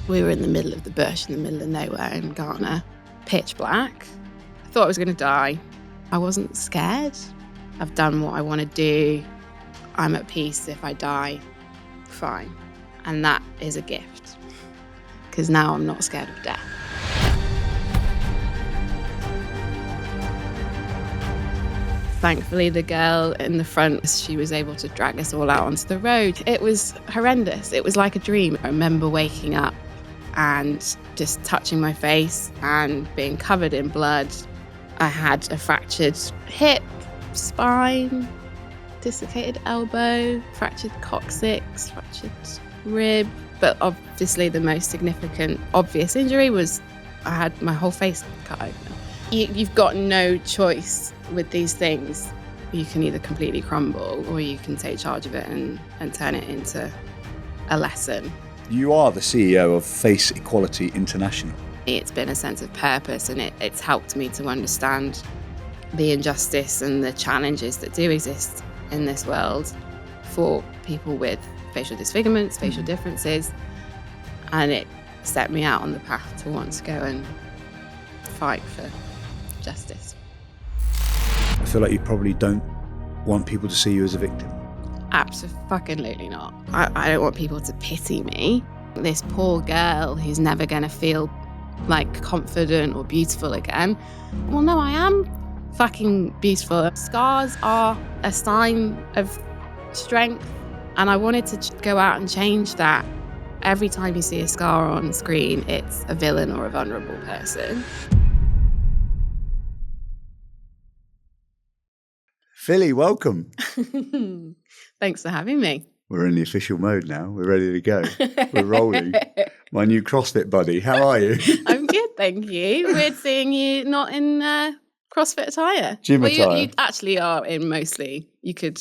We were in the middle of the bush, in the middle of nowhere in Ghana, pitch black. I thought I was going to die. I wasn't scared. I've done what I want to do. I'm at peace. If I die, fine. And that is a gift, because now I'm not scared of death. Thankfully, the girl in the front, she was able to drag us all out onto the road. It was horrendous. It was like a dream. I remember waking up and just touching my face and being covered in blood. I had a fractured hip, spine, dislocated elbow, fractured coccyx, fractured rib. But obviously the most significant, obvious injury was I had my whole face cut open. You've got no choice with these things. You can either completely crumble or you can take charge of it and turn it into a lesson. You are the CEO of Face Equality International. It's been a sense of purpose, and it's helped me to understand the injustice and the challenges that do exist in this world for people with facial disfigurements, facial differences, and it set me out on the path to want to go and fight for justice. I feel like you probably don't want people to see you as a victim. Absolutely not. I don't want people to pity me. This poor girl who's never going to feel like confident or beautiful again. Well, no, I am fucking beautiful. Scars are a sign of strength, and I wanted to go out and change that. Every time you see a scar on screen, it's a villain or a vulnerable person. Philly, welcome. Thanks for having me. We're in the official mode now. We're ready to go. We're rolling. My new CrossFit buddy. How are you? I'm good, thank you. Weird seeing you not in CrossFit attire. Gym attire. You actually are in mostly. You could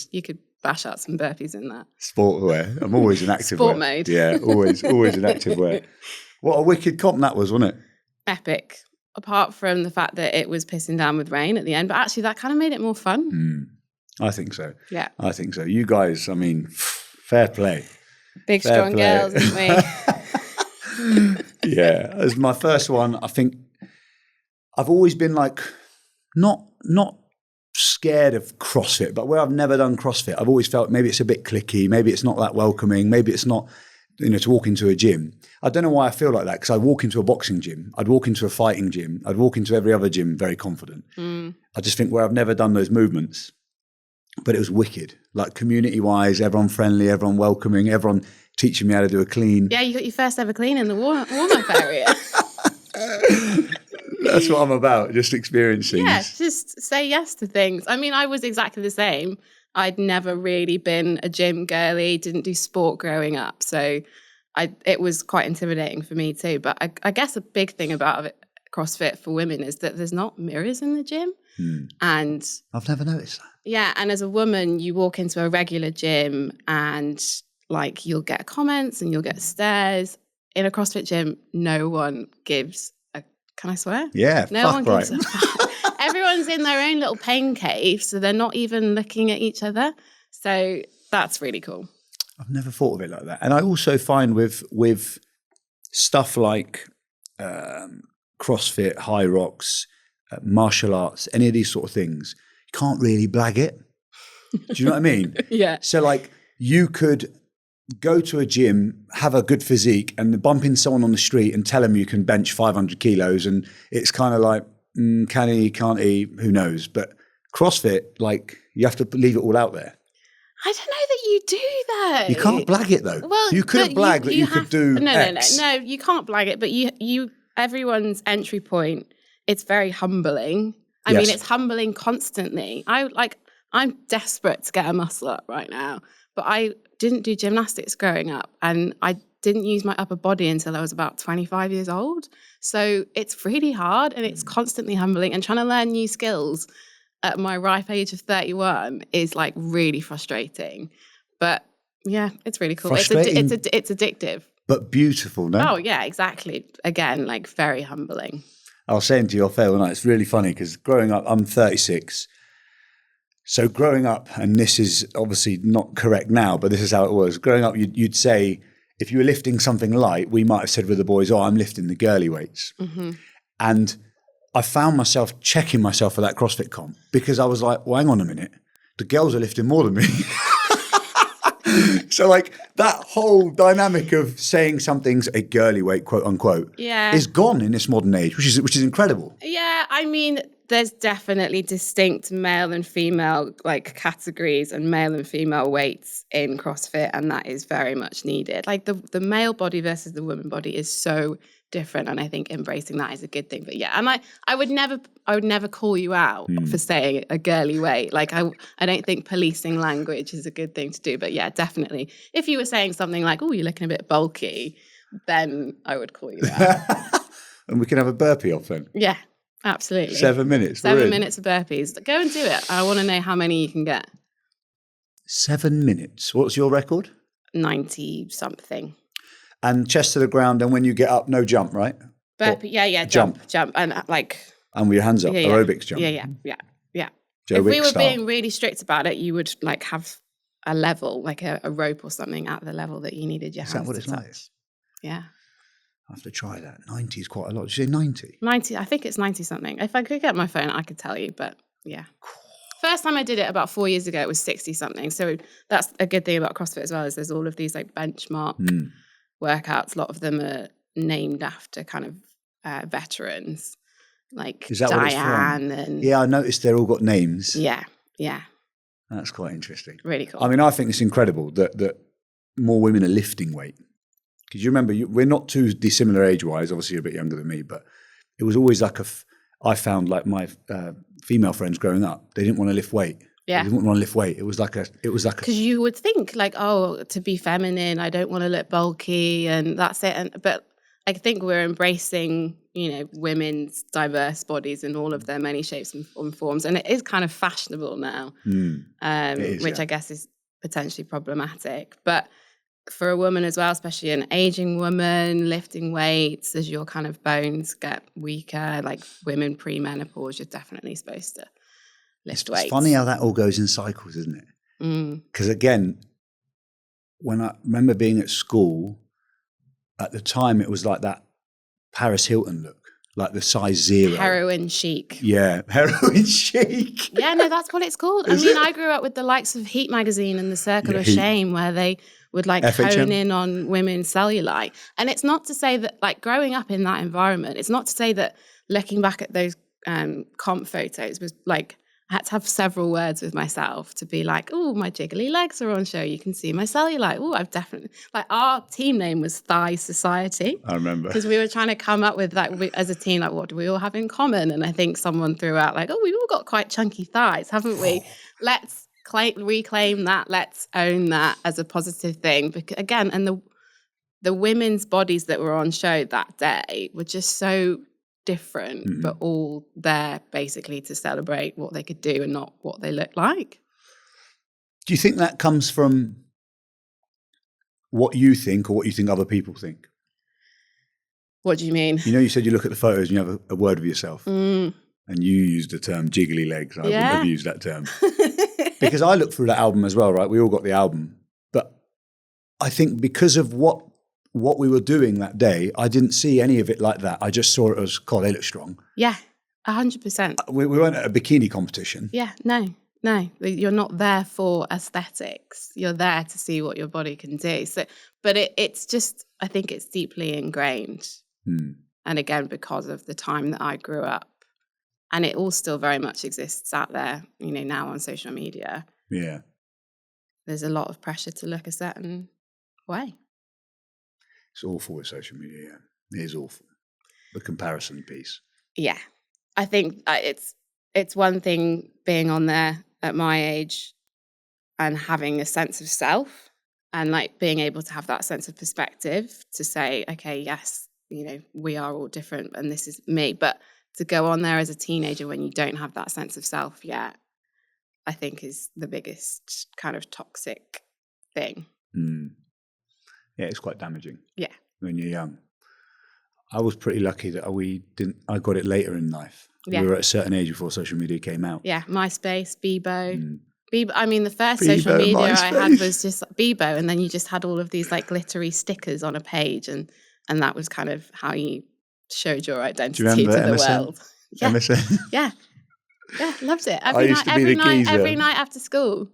bash out some burpees in that. Sport wear. I'm always in active Sport wear. mode. Yeah, always in active wear. What a wicked comp that was, wasn't it? Epic. Apart from the fact that it was pissing down with rain at the end, but actually that kind of made it more fun. I think so. Yeah. I think so. You guys, I mean, fair play. Big, Fair strong play. girls, aren't we? Yeah. As my first one, I think I've always been like, not scared of CrossFit, but where I've never done CrossFit, I've always felt maybe it's a bit cliquey, maybe it's not that welcoming, maybe it's not, to walk into a gym. I don't know why I feel like that, because I walk into a boxing gym, I'd walk into a fighting gym, I'd walk into every other gym very confident. I just think where I've never done those movements, but it was wicked. Like community-wise, everyone friendly, everyone welcoming, everyone teaching me how to do a clean. Yeah, you got your first ever clean in the warm-up area. That's what I'm about, just experiencing. Yeah, just say yes to things. I mean, I was exactly the same. I'd never really been a gym girly, didn't do sport growing up. So it was quite intimidating for me too. But I guess a big thing about CrossFit for women is that there's not mirrors in the gym. And I've never noticed that. Yeah, and as a woman, you walk into a regular gym and like you'll get comments and you'll get stares. In a CrossFit gym, no one gives a, can I swear? Yeah, no fuck one right. gives a fuck. Everyone's in their own little pain cave, so they're not even looking at each other. So that's really cool. I've never thought of it like that. And I also find with stuff like CrossFit, high rocks, martial arts, any of these sort of things, you can't really blag it. Do you know what I mean? Yeah. So like you could go to a gym, have a good physique and bump in someone on the street and tell them you can bench 500 kilos. And it's kind of like, can he, can't he, who knows? But CrossFit, like you have to leave it all out there. I don't know that you do that. You can't blag it though. Well, you couldn't blag that you could do X. No, you can't blag it. But you, everyone's entry point, it's very humbling. I mean, it's humbling constantly. I'm desperate to get a muscle up right now, but I didn't do gymnastics growing up, and I didn't use my upper body until I was about 25 years old. So it's really hard, and it's constantly humbling. And trying to learn new skills at my ripe age of 31 is like really frustrating. But yeah, it's really cool. It's addictive. But beautiful, no? Oh yeah, exactly. Again, like very humbling. I was saying to you off air one night, it's really funny because growing up, I'm 36. So growing up, and this is obviously not correct now, but this is how it was. Growing up, you'd say if you were lifting something light, we might have said with the boys, oh, I'm lifting the girly weights. Mm-hmm. And I found myself checking myself for that CrossFit comp because I was like, well, hang on a minute. The girls are lifting more than me. So like that whole dynamic of saying something's a girly weight, quote unquote, is gone in this modern age, which is incredible. Yeah, I mean, there's definitely distinct male and female like categories and male and female weights in CrossFit, and that is very much needed. Like the male body versus the woman body is so different, and I think embracing that is a good thing. But yeah, and I would never call you out for saying a girly weight. Like I don't think policing language is a good thing to do. But yeah, definitely, if you were saying something like, "Oh, you're looking a bit bulky," then I would call you out. And we can have a burpee off then. Yeah, absolutely. 7 minutes. 7 minutes of burpees. Go and do it. I want to know how many you can get. 7 minutes. What's your record? 90 something. And chest to the ground, and when you get up, no jump, right? Burpee, yeah, jump, and like. And with your hands up, aerobics jump. Yeah. Joe if Wick we were style. being really strict about it, you would like have a level, like a rope or something at the level that you needed your hands to touch. Is that what it's like? Yeah. I have to try that. 90 is quite a lot. Did you say 90? 90, I think it's 90 something. If I could get my phone, I could tell you, but yeah. First time I did it about 4 years ago, it was 60 something. So that's a good thing about CrossFit as well, is there's all of these like benchmark workouts. A lot of them are named after kind of veterans, like Diane. And yeah, I noticed they're all got names. Yeah. That's quite interesting. Really cool. I mean, I think it's incredible that more women are lifting weight. Because you remember, we're not too dissimilar age-wise. Obviously, you're a bit younger than me, but it was always like I found like my female friends growing up, they didn't want to lift weight. Yeah. They didn't want to lift weight. It was like because you would think like, oh, to be feminine, I don't want to look bulky, and that's it. But I think we're embracing, women's diverse bodies in all of their many shapes and forms, and it is kind of fashionable now, which I guess is potentially problematic. But for a woman as well, especially an aging woman, lifting weights as your kind of bones get weaker, like women pre-menopause, you're definitely supposed to lift weights. It's funny how that all goes in cycles, isn't it? Because again, when I remember being at school, at the time it was like that Paris Hilton look, like the size 0. Heroin chic. Yeah, heroin chic. Yeah, no, that's what it's called. I grew up with the likes of Heat magazine and the Circle of Shame, where they would like FHM. hone in on women's cellulite. And it's not to say that, like, growing up in that environment, it's not to say that looking back at those comp photos was like, I had to have several words with myself to be like, oh, my jiggly legs are on show. You can see my cellulite. Oh, I've definitely, like, our team name was Thigh Society. I remember. Because we were trying to come up with, like, as a team, like, what do we all have in common? And I think someone threw out, like, oh, we've all got quite chunky thighs, haven't we? Let's reclaim that. Let's own that as a positive thing. Because, again, and the women's bodies that were on show that day were just so different, but all there basically to celebrate what they could do and not what they look like. Do you think that comes from what you think or what you think other people think? What do you mean? You said you look at the photos and you have a word of yourself. And you used the term jiggly legs. I wouldn't have used that term. Because I looked through that album as well, right? We all got the album. But I think because of what we were doing that day, I didn't see any of it like that. I just saw it as, God, they look strong. Yeah, 100%. We weren't at a bikini competition. Yeah, no. You're not there for aesthetics. You're there to see what your body can do. So, but it's just, I think it's deeply ingrained. And again, because of the time that I grew up. And it all still very much exists out there, now on social media. Yeah. There's a lot of pressure to look a certain way. It's awful with social media, yeah. It is awful. The comparison piece. Yeah. I think it's one thing being on there at my age and having a sense of self and like being able to have that sense of perspective to say, okay, yes, we are all different and this is me. But to go on there as a teenager when you don't have that sense of self yet, I think is the biggest kind of toxic thing. Yeah, it's quite damaging. Yeah. When you're young. I was pretty lucky that I got it later in life. Yeah. We were at a certain age before social media came out. Yeah, MySpace, Bebo. Bebo. I mean, the first social Bebo, media I had MySpace. was just Bebo, and then you just had all of these like glittery stickers on a page, and that was kind of how you showed your Do you identity remember to the MSN? world. Yeah, MSN. yeah, yeah. Loved it. I used to be the geezer. Every night after school.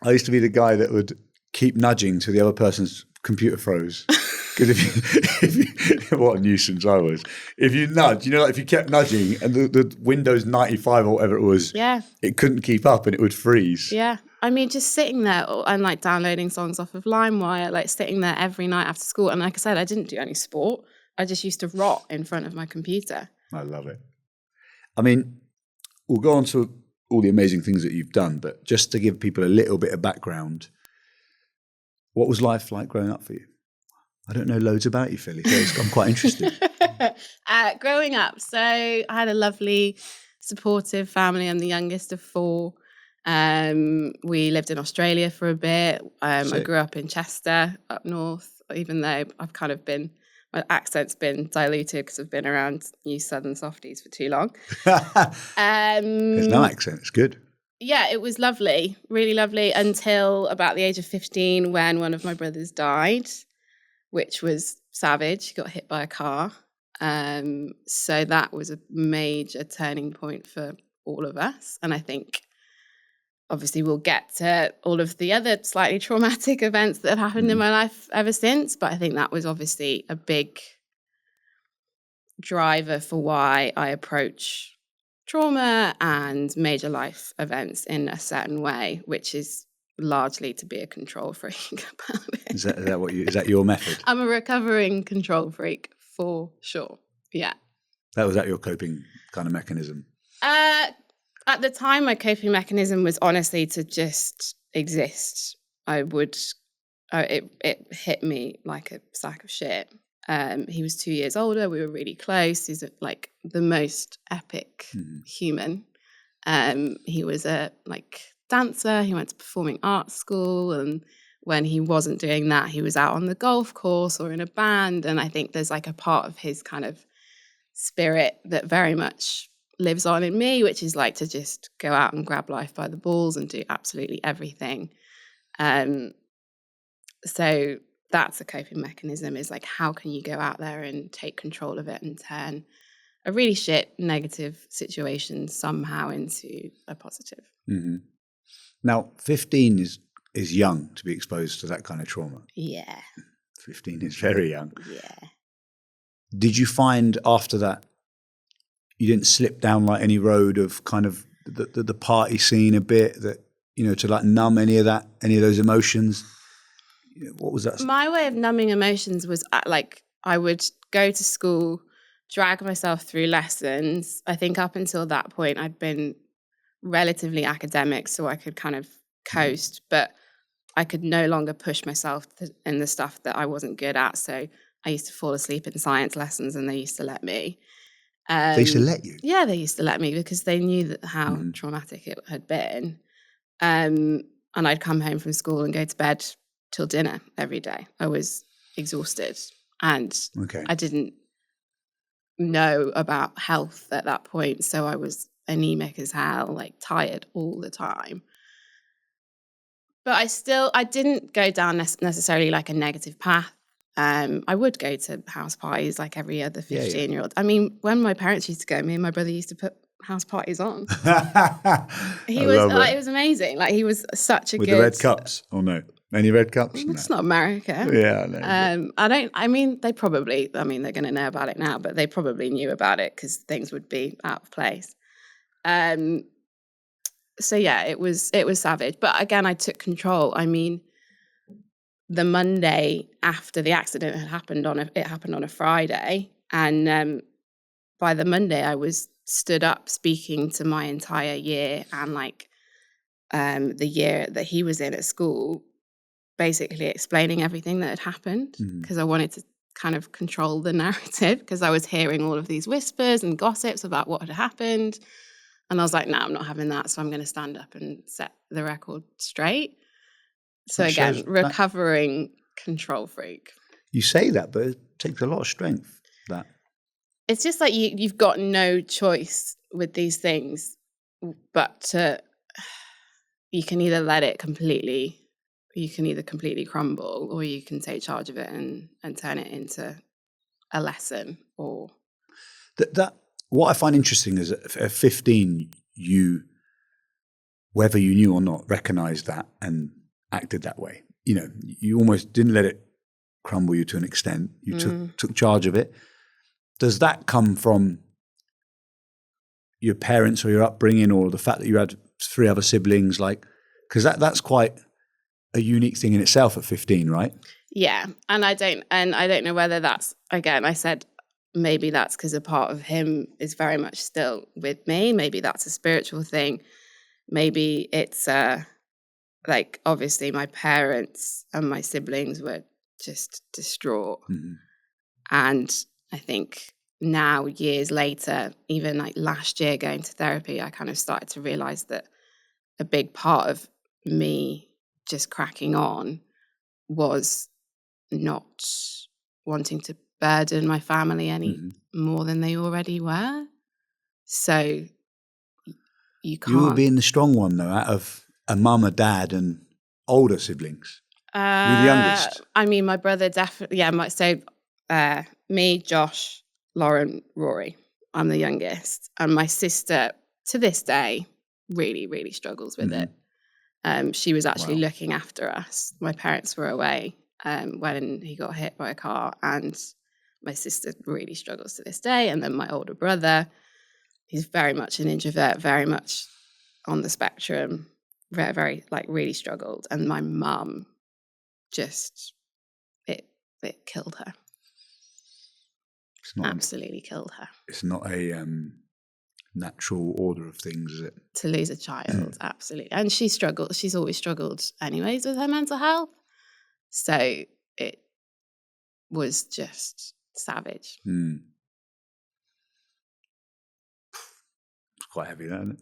I used to be the guy that would keep nudging till the other person's computer froze. Because if you, what a nuisance I was. If you nudge, like if you kept nudging and the Windows 95 or whatever it was, Yeah, it couldn't keep up and it would freeze. yeah. I mean, just sitting there and like downloading songs off of LimeWire, like sitting there every night after school. And like I said, I didn't do any sport. I just used to rot in front of my computer. I love it. I mean, we'll go on to all the amazing things that you've done, but just to give people a little bit of background, what was life like growing up for you? I don't know loads about you, Philly, so I'm quite interested. Growing up, so I had a lovely, supportive family. I'm the youngest of 4. We lived in Australia for a bit. I grew up in Chester, up north, even though I've kind of been, my accent's been diluted because I've been around you southern softies for too long. There's no accent, it's good. Yeah, it was lovely, really lovely, until about the age of 15 when one of my brothers died, which was savage. He got hit by a car. So that was a major turning point for all of us. And I think obviously we'll get to all of the other slightly traumatic events that have happened in my life ever since. But I think that was obviously a big driver for why I approach trauma and major life events in a certain way, which is largely to be a control freak about it. Is that your method? I'm a recovering control freak for sure. Yeah. Was that your coping kind of mechanism? At the time, my coping mechanism was honestly to just exist. It hit me like a sack of shit. He was 2 years older. We were really close. He's like the most epic human. He was a dancer. He went to performing arts school, and when he wasn't doing that, he was out on the golf course or in a band. And I think there's like a part of his kind of spirit that very much lives on in me, which is like to just go out and grab life by the balls and do absolutely everything. So that's a coping mechanism, is like, how can you go out there and take control of it and turn a really shit negative situation somehow into a positive. Mm-hmm. Now, 15 is young to be exposed to that kind of trauma. Yeah. 15 is very young. Yeah. Did you find after that you didn't slip down like any road of kind of the party scene a bit, that, to like numb any of those emotions? What was that? My way of numbing emotions was I would go to school, drag myself through lessons. I think up until that point I'd been relatively academic, so I could kind of coast, but I could no longer push myself in the stuff that I wasn't good at. So I used to fall asleep in science lessons, and they used to let me. They used to let you? Yeah, they used to let me because they knew how traumatic it had been. And I'd come home from school and go to bed till dinner every day. I was exhausted, and I didn't know about health at that point. So I was anemic as hell, like tired all the time. But I didn't go down necessarily like a negative path. I would go to house parties like every other 15-year-old. I mean, when my parents used to go, me and my brother used to put house parties on. It was amazing. Like, he was such a with good... the red cups, or no? Any red cups? It's not America. Yeah, I know. They probably, they're going to know about it now, but they probably knew about it because things would be out of place. So yeah, it was savage. But again, I took control. I mean, the Monday after the accident had happened it happened on a Friday, and by the Monday I was stood up speaking to my entire year and the year that he was in at school, basically explaining everything that had happened, because I wanted to kind of control the narrative, because I was hearing all of these whispers and gossips about what had happened. And I was like, no, I'm not having that. So I'm going to stand up and set the record straight. So again, recovering control freak. You say that, but it takes a lot of strength, that. It's just like you've got no choice with these things but to, you can either let it completely, you can either completely crumble, or you can take charge of it and turn it into a lesson. Or that what I find interesting is at 15, you, whether you knew or not, recognized that and acted that way. You know, you almost didn't let it crumble you to an extent. You took charge of it. Does that come from your parents or your upbringing, or the fact that you had 3 other siblings? Like, because that's quite a unique thing in itself at 15, right? Yeah, and I don't know whether that's, again, I said maybe that's because a part of him is very much still with me. Maybe that's a spiritual thing. Maybe it's like, obviously my parents and my siblings were just distraught. And I think now, years later, even like last year going to therapy, I kind of started to realize that a big part of me just cracking on was not wanting to burden my family any more than they already were. So you can't. You were being the strong one, though, out of a mum, a dad, and older siblings. You're the youngest. I mean, my brother definitely, me, Josh, Lauren, Rory. I'm the youngest. And my sister, to this day, really, really struggles with it. She was actually looking after us. My parents were away when he got hit by a car, and my sister really struggles to this day. And then my older brother, he's very much an introvert, very much on the spectrum, very, very, like, really struggled. And my mum just, it killed her. Absolutely killed her. It's not a natural order of things, is it? To lose a child, absolutely. And she struggled. She's always struggled anyways with her mental health. So it was just savage. It's quite heavy, isn't it?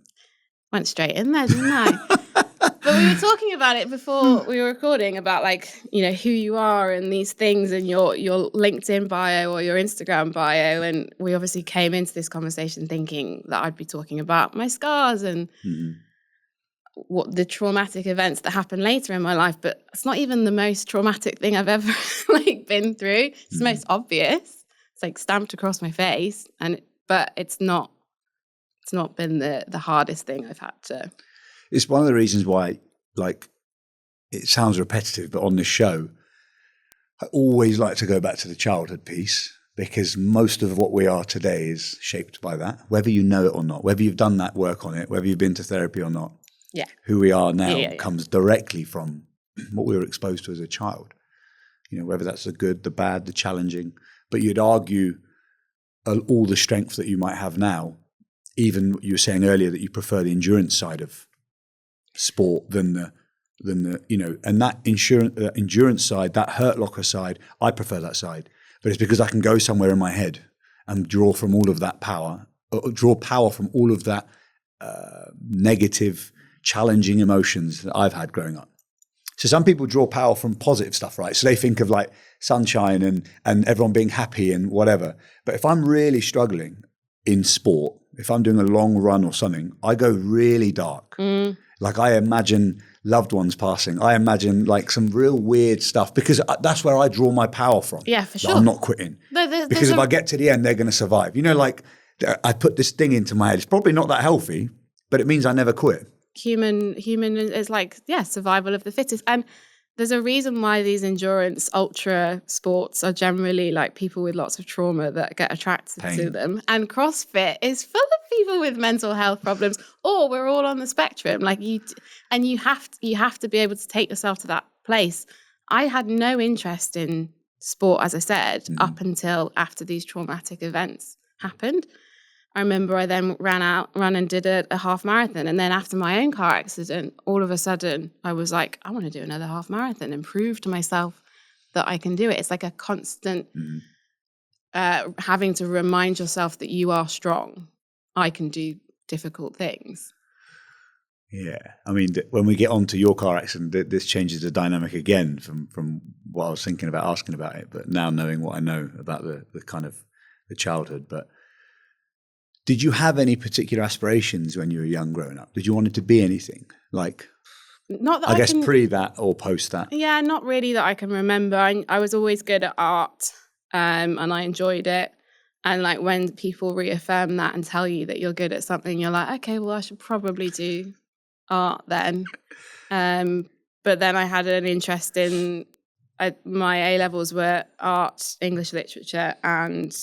Went straight in there, didn't I? But we were talking about it before we were recording, about, like, you know, who you are and these things, and your LinkedIn bio or your Instagram bio. And we obviously came into this conversation thinking that I'd be talking about my scars and what the traumatic events that happened later in my life. But it's not even the most traumatic thing I've ever been through. It's the most obvious. It's like stamped across my face, but it's not been the hardest thing I've had to. It's one of the reasons why, like, it sounds repetitive, but on this show, I always like to go back to the childhood piece, because most of what we are today is shaped by that, whether you know it or not, whether you've done that work on it, whether you've been to therapy or not. Yeah. Who we are now comes directly from what we were exposed to as a child. You know, whether that's the good, the bad, the challenging. But you'd argue all the strength that you might have now, even you were saying earlier that you prefer the endurance side of sport than the you know, and that endurance side, that hurt locker side, I prefer that side. But it's because I can go somewhere in my head and draw from all of that power, draw power from all of that negative, challenging emotions that I've had growing up. So some people draw power from positive stuff, right? So they think of like sunshine and everyone being happy and whatever. But if I'm really struggling in sport, if I'm doing a long run or something, I go really dark. Like, I imagine loved ones passing. I imagine like some real weird stuff, because that's where I draw my power from. Yeah, for sure. I'm not quitting. Because if I get to the end, they're going to survive. You know, like, I put this thing into my head. It's probably not that healthy, but it means I never quit. Human is like, survival of the fittest. And there's a reason why these endurance ultra sports are generally like people with lots of trauma that get attracted to them. And CrossFit is full of people with mental health problems, or we're all on the spectrum. Like, you have to be able to take yourself to that place. I had no interest in sport, as I said, up until after these traumatic events happened. I remember I then ran and did a half marathon. And then after my own car accident, all of a sudden I was like, I want to do another half marathon and prove to myself that I can do it. It's like a constant having to remind yourself that you are strong. I can do difficult things. Yeah. I mean, when we get onto your car accident, this changes the dynamic again from what I was thinking about asking about it, but now knowing what I know about the kind of the childhood. But did you have any particular aspirations when you were young growing up? Did you want it to be anything? Like, Not that I guess can, pre that or post that. yeah, not really that I can remember. I was always good at art, and I enjoyed it. And like when people reaffirm that and tell you that you're good at something, you're like, okay, well, I should probably do art then. But then I had an interest in my A levels were art, English literature, and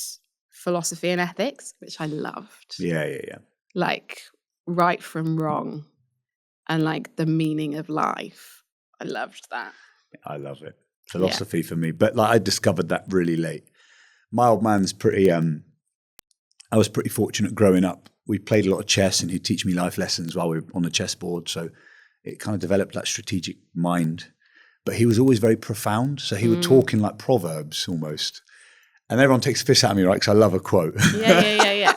philosophy and ethics, which I loved. Yeah. Like right from wrong, and like the meaning of life. I loved that. I love it. Philosophy for me. But like I discovered that really late. My old man's pretty, I was pretty fortunate growing up. We played a lot of chess and he'd teach me life lessons while we were on the chessboard. So it kind of developed that strategic mind. But he was always very profound. So he would talk in like proverbs almost. And everyone takes the piss out of me, right? Because I love a quote. Yeah.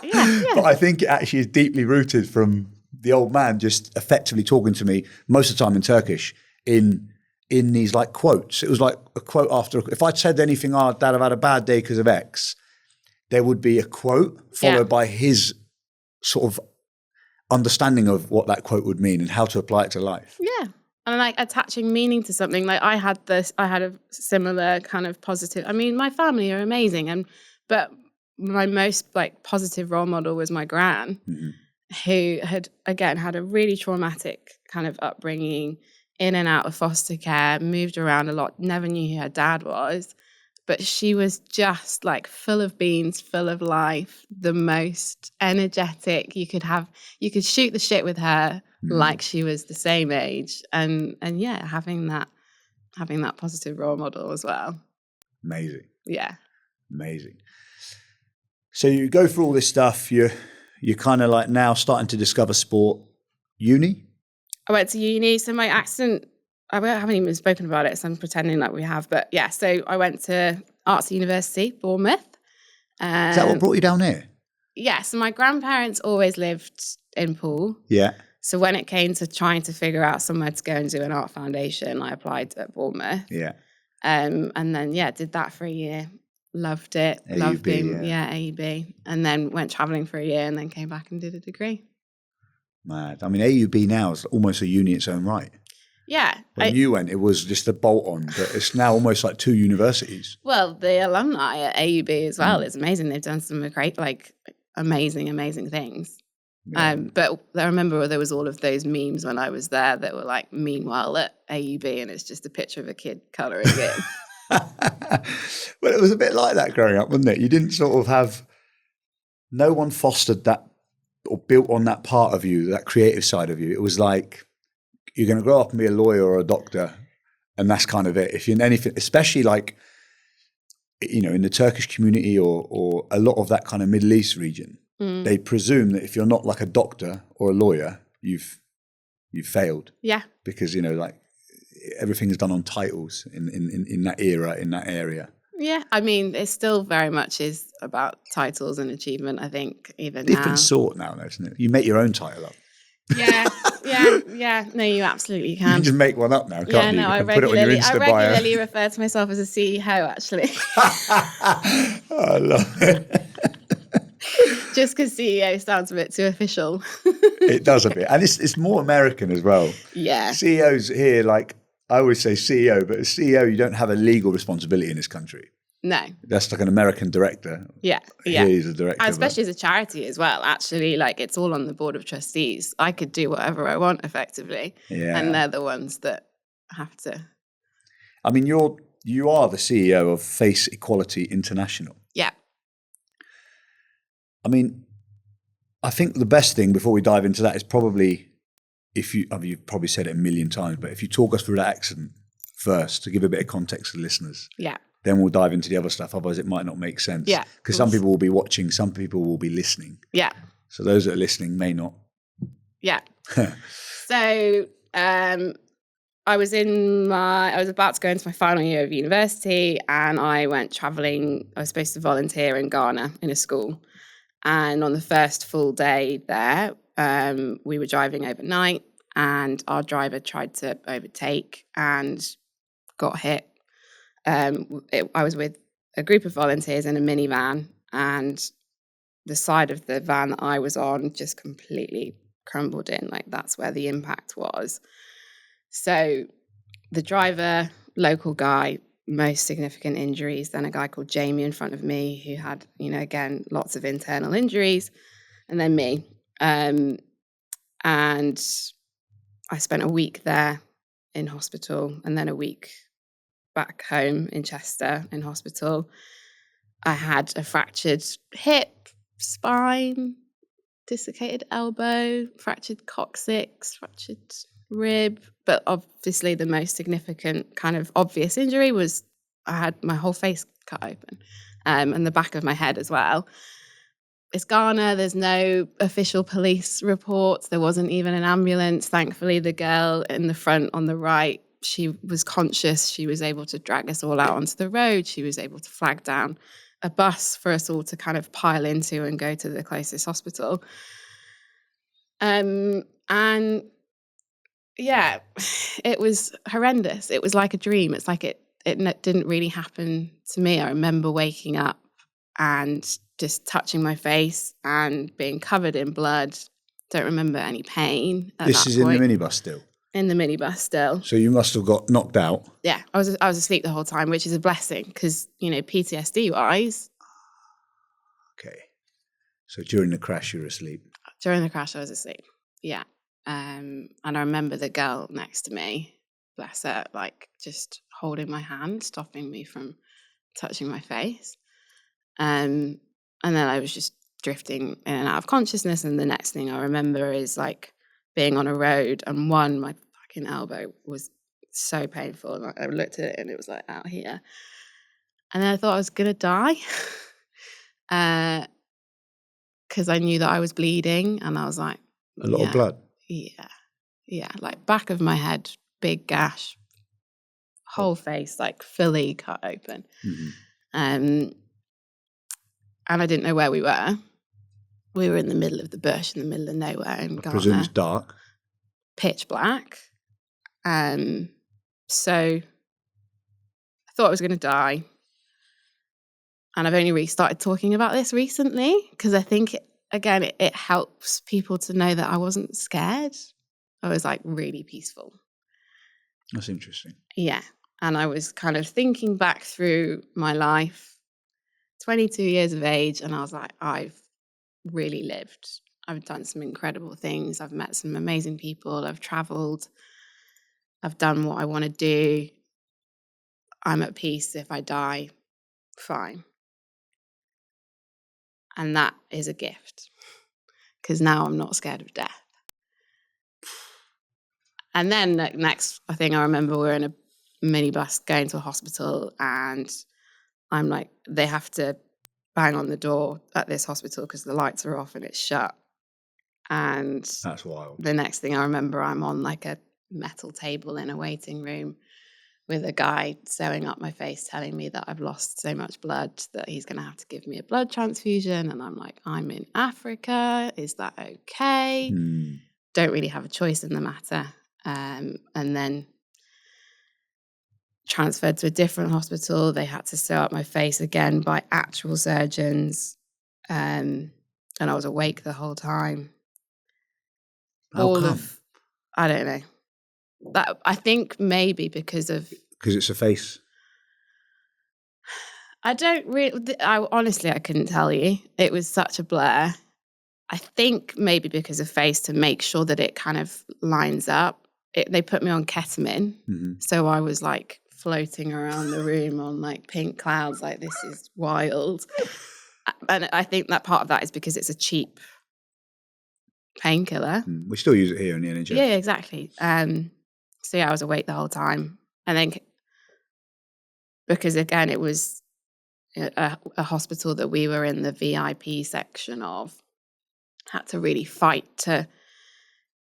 But I think it actually is deeply rooted from the old man just effectively talking to me most of the time in Turkish in these like quotes. It was like a quote after, if I'd said anything, oh, Dad, I've had a bad day because of X, there would be a quote followed by his sort of understanding of what that quote would mean and how to apply it to life. Yeah. And like attaching meaning to something. Like I had a similar kind of positive, I mean, my family are amazing. But my most like positive role model was my gran, who had, again, had a really traumatic kind of upbringing, in and out of foster care, moved around a lot, never knew who her dad was. But she was just like full of beans, full of life, the most energetic you could have. You could shoot the shit with her like she was the same age. And yeah, having that positive role model as well. Amazing. Yeah. Amazing. So you go through all this stuff, you're kind of like now starting to discover sport. Uni? I went to uni, so my accent, I haven't even spoken about it, so I'm pretending like we have. But yeah, so I went to Arts University, Bournemouth. Is that what brought you down here? Yeah, so my grandparents always lived in Poole. Yeah. So when it came to trying to figure out somewhere to go and do an art foundation, I applied at Bournemouth. Yeah. And then, did that for a year. Loved it. AUB, Loved being, AUB. And then went travelling for a year and then came back and did a degree. Mad. I mean, AUB now is almost a uni in its own right. Yeah. When you went, it was just a bolt on, but it's now almost like two universities. Well, the alumni at AUB as well is amazing. They've done some great, like, amazing things. Yeah. But I remember there was all of those memes when I was there that were like, meanwhile at AUB, and it's just a picture of a kid colouring in. Well, it was a bit like that growing up, wasn't it? You didn't sort of have, no one fostered that or built on that part of you, that creative side of you. It was like, you're going to grow up and be a lawyer or a doctor, and that's kind of it. If you're in anything, especially like, in the Turkish community or a lot of that kind of Middle East region, they presume that if you're not like a doctor or a lawyer, you've failed. Yeah. Because, like everything is done on titles in that era, in that area. Yeah. I mean, it still very much is about titles and achievement, I think, even Different now. sort now, though, isn't it? You make your own title up. Yeah. No, you absolutely You can. can just make one up now, can't you? No, I Put it on your Insta regularly refer to myself as a CEO, actually. I love it. Just because CEO sounds a bit too official. It does a bit. And it's more American as well. Yeah. CEOs here, like, I always say CEO, but as CEO, you don't have a legal responsibility in this country. No. That's like an American director. Yeah. Here he's a director. And especially as a charity as well. Actually, like, it's all on the board of trustees. I could do whatever I want, effectively. Yeah. And they're the ones that have to. I mean, you are the CEO of Face Equality International. Yeah. I mean, I think the best thing before we dive into that is probably, you've probably said it a million times, but if you talk us through that accident first to give a bit of context to the listeners. Yeah. Then we'll dive into the other stuff. Otherwise, it might not make sense. Yeah. Because some people will be watching, some people will be listening. Yeah. So those that are listening may not. Yeah. So I was about to go into my final year of university, and I went traveling. I was supposed to volunteer in Ghana in a school. And on the first full day there, we were driving overnight, and our driver tried to overtake and got hit. I was with a group of volunteers in a minivan, and the side of the van that I was on just completely crumbled in. Like, that's where the impact was. So the driver, local guy, most significant injuries, then a guy called Jamie in front of me who had, again, lots of internal injuries, and then me. And I spent a week there in hospital and then a week back home in Chester in hospital. I had a fractured hip, spine, dislocated elbow, fractured coccyx, fractured rib. But obviously the most significant kind of obvious injury was I had my whole face cut open, and the back of my head as well. It's Ghana. There's no official police reports. There wasn't even an ambulance. Thankfully, the girl in the front on the right, she was conscious. She was able to drag us all out onto the road. She was able to flag down a bus for us all to kind of pile into and go to the closest hospital. And yeah, it was horrendous. It was like a dream. It's like it didn't really happen to me. I remember waking up and just touching my face and being covered in blood. Don't remember any pain at This that is point. in the minibus still? In the minibus still. So you must have got knocked out. Yeah, I was asleep the whole time, which is a blessing because, PTSD-wise. Okay. So during the crash, you were asleep? During the crash, I was asleep, yeah. And I remember the girl next to me, bless her, like just holding my hand, stopping me from touching my face. And then I was just drifting in and out of consciousness. And the next thing I remember is like being on a road and my fucking elbow was so painful. And I looked at it and it was like out here. And then I thought I was going to die because I knew that I was bleeding. And I was like, a lot of blood? Yeah. Like back of my head, big gash, whole face, like fully cut open. Mm-hmm. And I didn't know where we were. We were in the middle of the bush, in the middle of nowhere in Ghana. I presume it's dark. Pitch black. So I thought I was going to die. And I've only really started talking about this recently because I think, it helps people to know that I wasn't scared. I was like really peaceful. That's interesting. Yeah. And I was kind of thinking back through my life, 22 years of age, and I was like, I've really lived. I've done some incredible things. I've met some amazing people. I've traveled. I've done what I want to do. I'm at peace. If I die, fine. And that is a gift because now I'm not scared of death. And then the next thing I remember, we're in a minibus going to a hospital and I'm like, they have to bang on the door at this hospital because the lights are off and it's shut. And that's wild. The next thing I remember, I'm on like a metal table in a waiting room with a guy sewing up my face telling me that I've lost so much blood that he's going to have to give me a blood transfusion. And I'm like, I'm in Africa. Is that okay? Don't really have a choice in the matter. And then transferred to a different hospital. They had to sew up my face again by actual surgeons. And I was awake the whole time. How come? I don't know. That I think maybe because it's a face. I don't really. Honestly, I couldn't tell you. It was such a blur. I think maybe because of face to make sure that it kind of lines up. They put me on ketamine, so I was like floating around the room on like pink clouds. Like this is wild. And I think that part of that is because it's a cheap painkiller. We still use it here in the NHS. Yeah, exactly. So yeah, I was awake the whole time. And then because again, it was a hospital that we were in the VIP section of, had to really fight to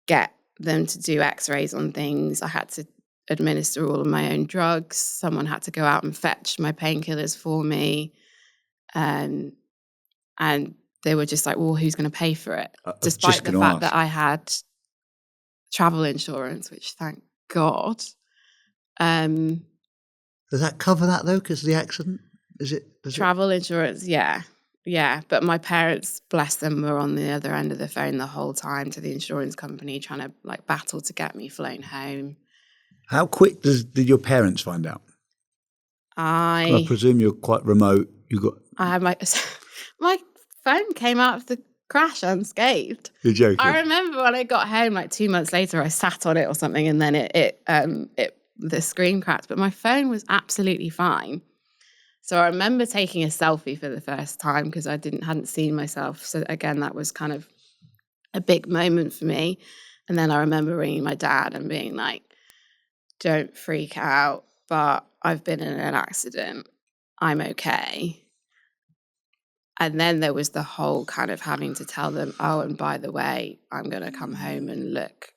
get them to do x-rays on things. I had to administer all of my own drugs. Someone had to go out and fetch my painkillers for me. And they were just like, well, who's going to pay for it? Despite the fact that I had travel insurance, which thank God. Does that cover that though? Because the accident? Travel insurance, yeah. Yeah. But my parents, bless them, were on the other end of the phone the whole time to the insurance company trying to like battle to get me flown home. How quick did your parents find out? I presume you're quite remote. I had my phone came out of the crash unscathed. You're joking. I remember when I got home, like 2 months later, I sat on it or something, and then the screen cracked. But my phone was absolutely fine. So I remember taking a selfie for the first time because I hadn't seen myself. So again, that was kind of a big moment for me. And then I remember ringing my dad and being like, "Don't freak out, but I've been in an accident. I'm okay." And then there was the whole kind of having to tell them, "Oh, and by the way, I'm going to come home and look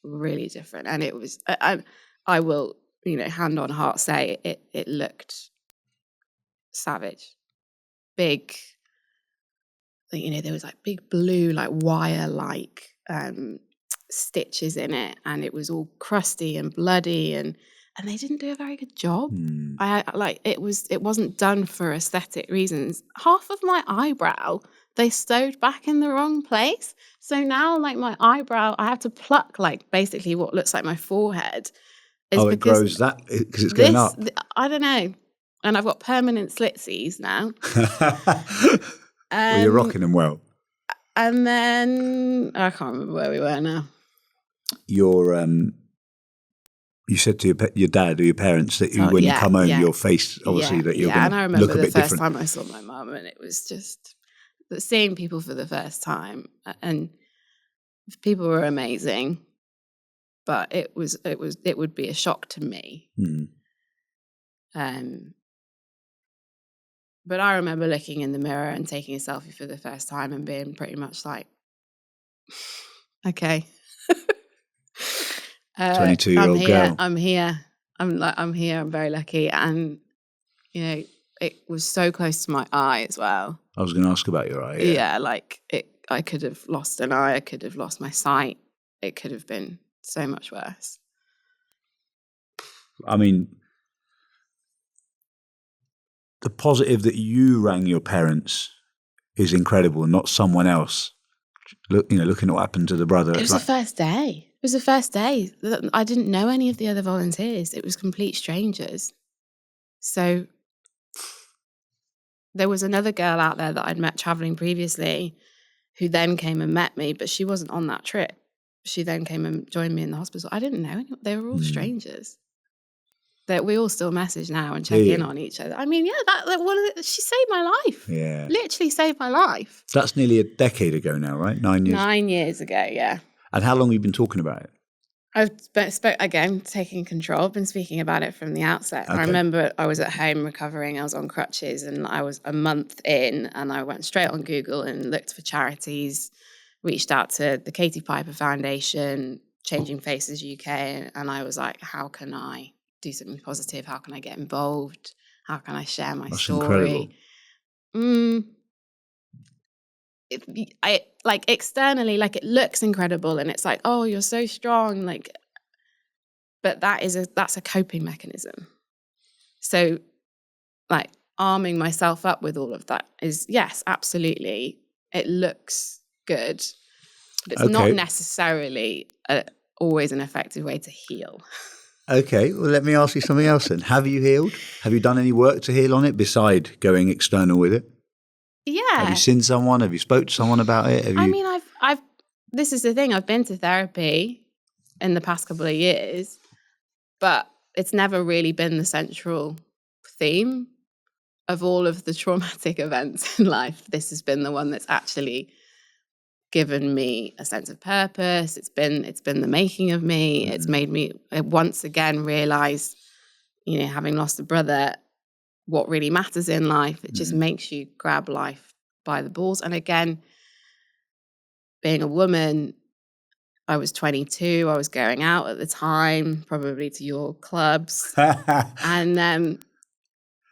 really different." And it was, I will, hand on heart say it looked savage, big. There was like big blue, like wire-like stitches in it, and it was all crusty and bloody, and they didn't do a very good job. It wasn't done for aesthetic reasons. Half of my eyebrow they sewed back in the wrong place, so now like my eyebrow, I have to pluck like basically what looks like my forehead. It grows that because it's going up. I don't know, and I've got permanent slitsies now. Well, you're rocking them well. And then I can't remember where we were now. You said to your dad or your parents that when you come home, your face obviously that you're going to look a bit different. And I remember the first time I saw my mum, and it was just seeing people for the first time, and people were amazing, but it would be a shock to me. But I remember looking in the mirror and taking a selfie for the first time and being pretty much like, okay. 22-year-old girl. I'm here. I'm here. I'm very lucky. And, it was so close to my eye as well. I was going to ask about your eye. Yeah, I could have lost an eye. I could have lost my sight. It could have been so much worse. I mean, the positive that you rang your parents is incredible, not someone else. Looking at what happened to the brother. It was the first day. It was the first day. I didn't know any of the other volunteers. It was complete strangers. So there was another girl out there that I'd met traveling previously who then came and met me, but she wasn't on that trip. She then came and joined me in the hospital. I didn't know anyone. They were all strangers. That we all still message now and check in on each other. I mean, she saved my life. Yeah. Literally saved my life. That's nearly a decade ago now, right? 9 years? 9 years ago, yeah. And how long have you been talking about it? I've again, taking control. I've been speaking about it from the outset. Okay. I remember I was at home recovering. I was on crutches and I was a month in, and I went straight on Google and looked for charities, reached out to the Katie Piper Foundation, Changing Faces UK, and I was like, how can I do something positive? How can I get involved? How can I share my story? Incredible. Externally, it looks incredible, and it's like, oh, you're so strong, but that's a coping mechanism. So, arming myself up with all of that is, yes, absolutely, it looks good, but it's not necessarily always an effective way to heal. Okay, well, let me ask you something else then. Have you healed? Have you done any work to heal on it beside going external with it? Yeah. Have you seen someone? Have you spoke to someone about it? I've this is the thing. I've been to therapy in the past couple of years, but it's never really been the central theme of all of the traumatic events in life. This has been the one that's actually given me a sense of purpose. It's been the making of me. It's made me once again realize, having lost a brother, what really matters in life. It just makes you grab life by the balls. And again, being a woman, I was 22. I was going out at the time, probably to your clubs. And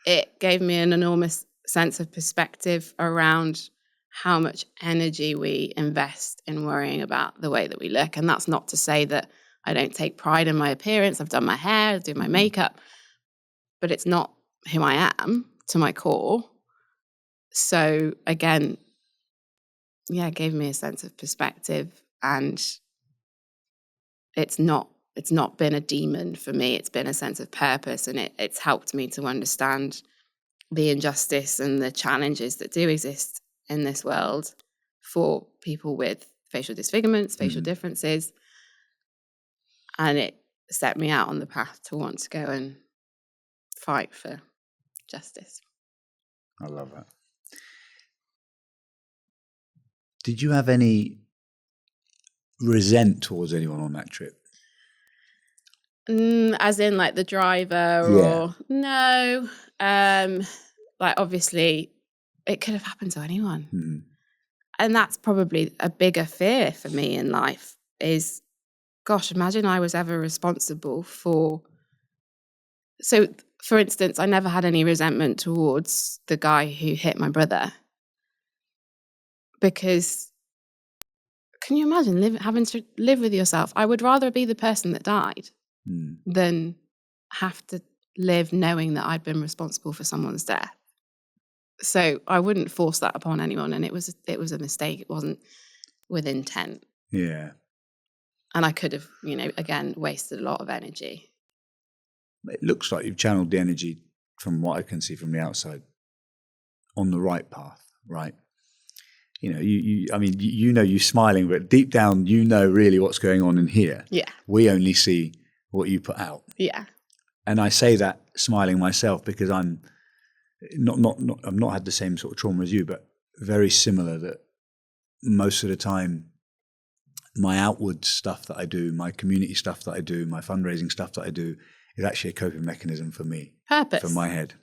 it gave me an enormous sense of perspective around how much energy we invest in worrying about the way that we look. And that's not to say that I don't take pride in my appearance. I've done my hair, I do my makeup, but it's not who I am to my core. So again, it gave me a sense of perspective, and it's not not been a demon for me. It's been a sense of purpose, and it's helped me to understand the injustice and the challenges that do exist in this world for people with facial disfigurements, facial differences. And it set me out on the path to want to go and fight for justice. I love that. Did you have any resent towards anyone on that trip? As in like the driver or no. Like obviously it could have happened to anyone. And that's probably a bigger fear for me in life is, gosh, imagine I was ever responsible for. So for instance, I never had any resentment towards the guy who hit my brother, because can you imagine having to live with yourself? I would rather be the person that died than have to live knowing that I'd been responsible for someone's death. So I wouldn't force that upon anyone, and it was a mistake. It wasn't with intent. Yeah. And I could have, again, wasted a lot of energy. It looks like you've channeled the energy, from what I can see from the outside, on the right path, right? You're smiling, but deep down, really what's going on in here. Yeah. We only see what you put out. Yeah. And I say that smiling myself because I'm I've not had the same sort of trauma as you, but very similar, that most of the time my outward stuff that I do, my community stuff that I do, my fundraising stuff that I do is actually a coping mechanism for me. Purpose. For my head,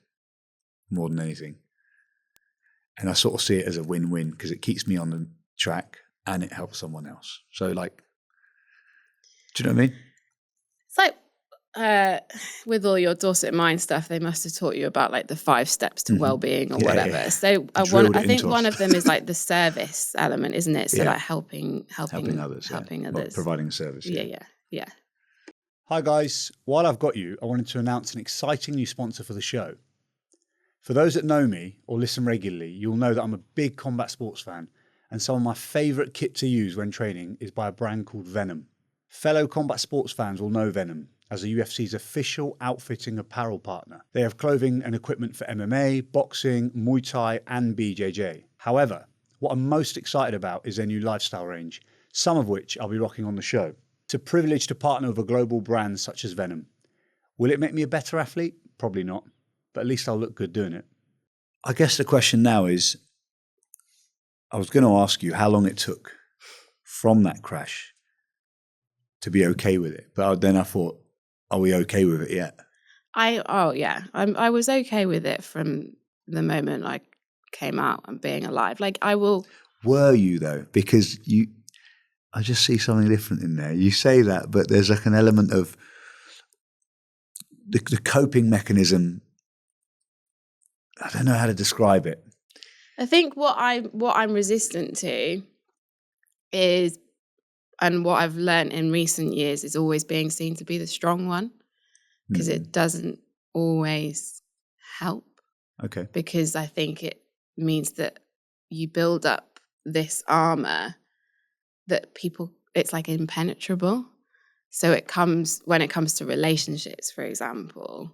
more than anything. And I sort of see it as a win-win because it keeps me on the track and it helps someone else. So do you know what I mean? It's like, with all your Dorset Mind stuff, they must have taught you about like the 5 steps to well-being or whatever. Yeah. So I think one of them is like the service element, isn't it? So like helping others, helping others, well, providing service. Yeah. Hi guys, while I've got you, I wanted to announce an exciting new sponsor for the show. For those that know me or listen regularly, you'll know that I'm a big combat sports fan, and some of my favourite kit to use when training is by a brand called Venom. Fellow combat sports fans will know Venom as the UFC's official outfitting apparel partner. They have clothing and equipment for MMA, boxing, Muay Thai and BJJ. However, what I'm most excited about is their new lifestyle range, some of which I'll be rocking on the show. It's a privilege to partner with a global brand such as Venom. Will it make me a better athlete? Probably not, but at least I'll look good doing it. I guess the question now is, I was going to ask you how long it took from that crash to be okay with it. But then I thought, are we okay with it yet? I was okay with it from the moment I came out and being alive. Were you though? Because I just see something different in there. You say that, but there's like an element of the coping mechanism. I don't know how to describe it. I think what I'm resistant to is, and what I've learned in recent years, is always being seen to be the strong one, because it doesn't always help. Okay. Because I think it means that you build up this armor that it's like impenetrable. So when it comes to relationships, for example,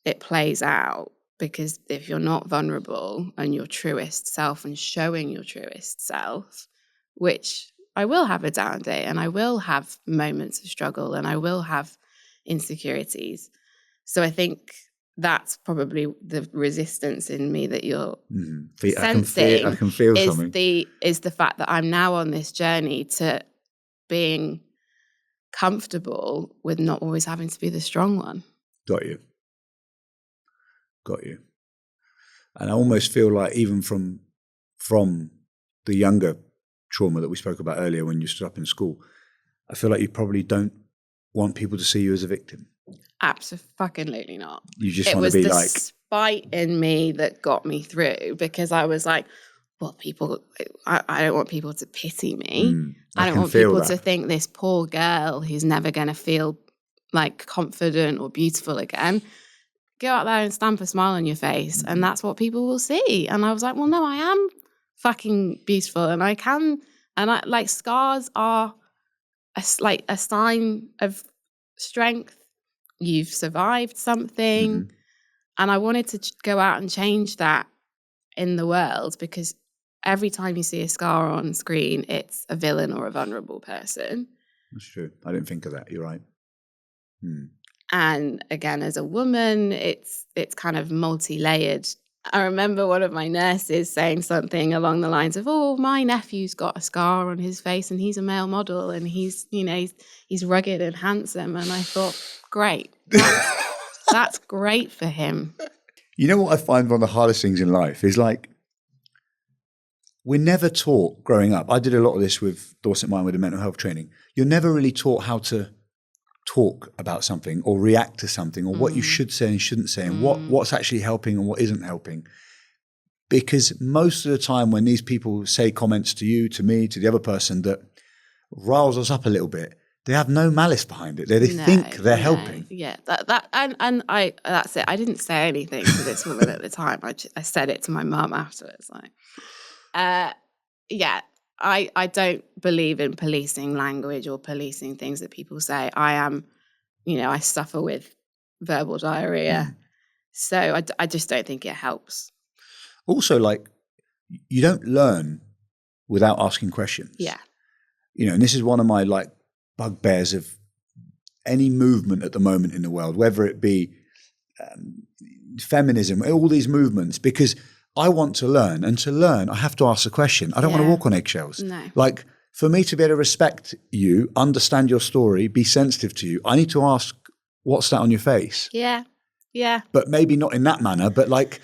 it plays out, because if you're not vulnerable and your truest self and showing your truest self, which I will have a down day and I will have moments of struggle and I will have insecurities. So I think that's probably the resistance in me that you're sensing. I can feel something. Is the fact that I'm now on this journey to being comfortable with not always having to be the strong one. Got you. And I almost feel like even from the younger trauma that we spoke about earlier when you stood up in school, I feel like you probably don't want people to see you as a victim. Absolutely not. You just want to be like... It was the spite in me that got me through, because I was like, I don't want people to pity me. I don't want people to think this poor girl who's never going to feel like confident or beautiful again. Go out there and stamp a smile on your face, and that's what people will see. And I was like, well, no, I am fucking beautiful, and I can, and I like, scars are a sign of strength. You've survived something. Mm-hmm. And I wanted to go out and change that in the world, because every time you see a scar on screen, it's a villain or a vulnerable person. That's true. I didn't think of that. You're right. And again, as a woman, it's kind of multi-layered. I remember one of my nurses saying something along the lines of, "Oh, my nephew's got a scar on his face and he's a male model and he's rugged and handsome." And I thought, great, that's great for him. You know what I find one of the hardest things in life is, like, we're never taught growing up. I did a lot of this with Dorset Mind with the mental health training. You're never really taught how to talk about something or react to something, or what you should say and shouldn't say, and what's actually helping and what isn't helping. Because most of the time when these people say comments to you, to me, to the other person that riles us up a little bit, they have no malice behind it. They think they're helping. Yeah, that's it. I didn't say anything to this woman at the time. I said it to my mum afterwards. Like, I don't believe in policing language or policing things that people say. I suffer with verbal diarrhea, so I just don't think it helps. Also, like, you don't learn without asking questions. Yeah, and this is one of my, like, bugbears of any movement at the moment in the world, whether it be feminism, all these movements, because I want to learn, and to learn, I have to ask a question. I don't want to walk on eggshells. No. Like, for me to be able to respect you, understand your story, be sensitive to you, I need to ask, what's that on your face? Yeah. But maybe not in that manner, but, like,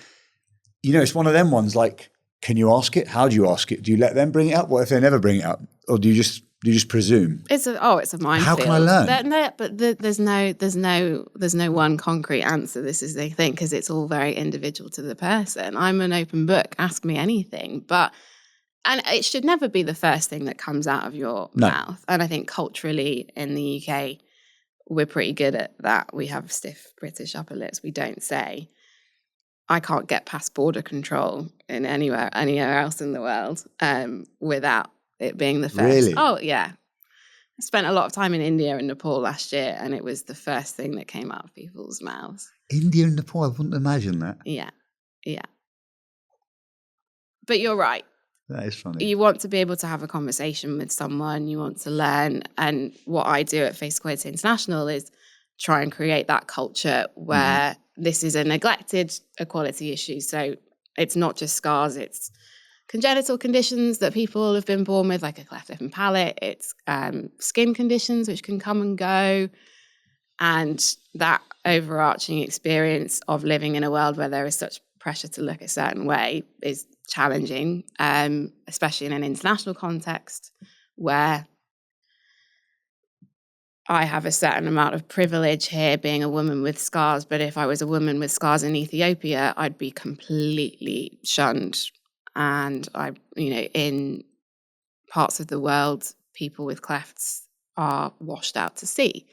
it's one of them ones, like, can you ask it? How do you ask it? Do you let them bring it up? What if they never bring it up? Or do you just presume? It's a minefield. How can I learn? There's no one concrete answer. This is the thing, because it's all very individual to the person. I'm an open book. Ask me anything, and it should never be the first thing that comes out of your mouth. And I think culturally in the UK, we're pretty good at that. We have stiff British upper lips. We don't say, I can't get past border control in anywhere else in the world without it being the first. Really? Oh, yeah. I spent a lot of time in India and Nepal last year, and it was the first thing that came out of people's mouths. India and Nepal, I wouldn't imagine that. Yeah. But you're right. That is funny. You want to be able to have a conversation with someone. You want to learn. And what I do at Face Equality International is try and create that culture where this is a neglected equality issue. So it's not just scars, it's congenital conditions that people have been born with, like a cleft lip and palate. It's skin conditions which can come and go. And that overarching experience of living in a world where there is such pressure to look a certain way is challenging, especially in an international context where I have a certain amount of privilege here being a woman with scars, but if I was a woman with scars in Ethiopia, I'd be completely shunned. And in parts of the world, people with clefts are washed out to sea,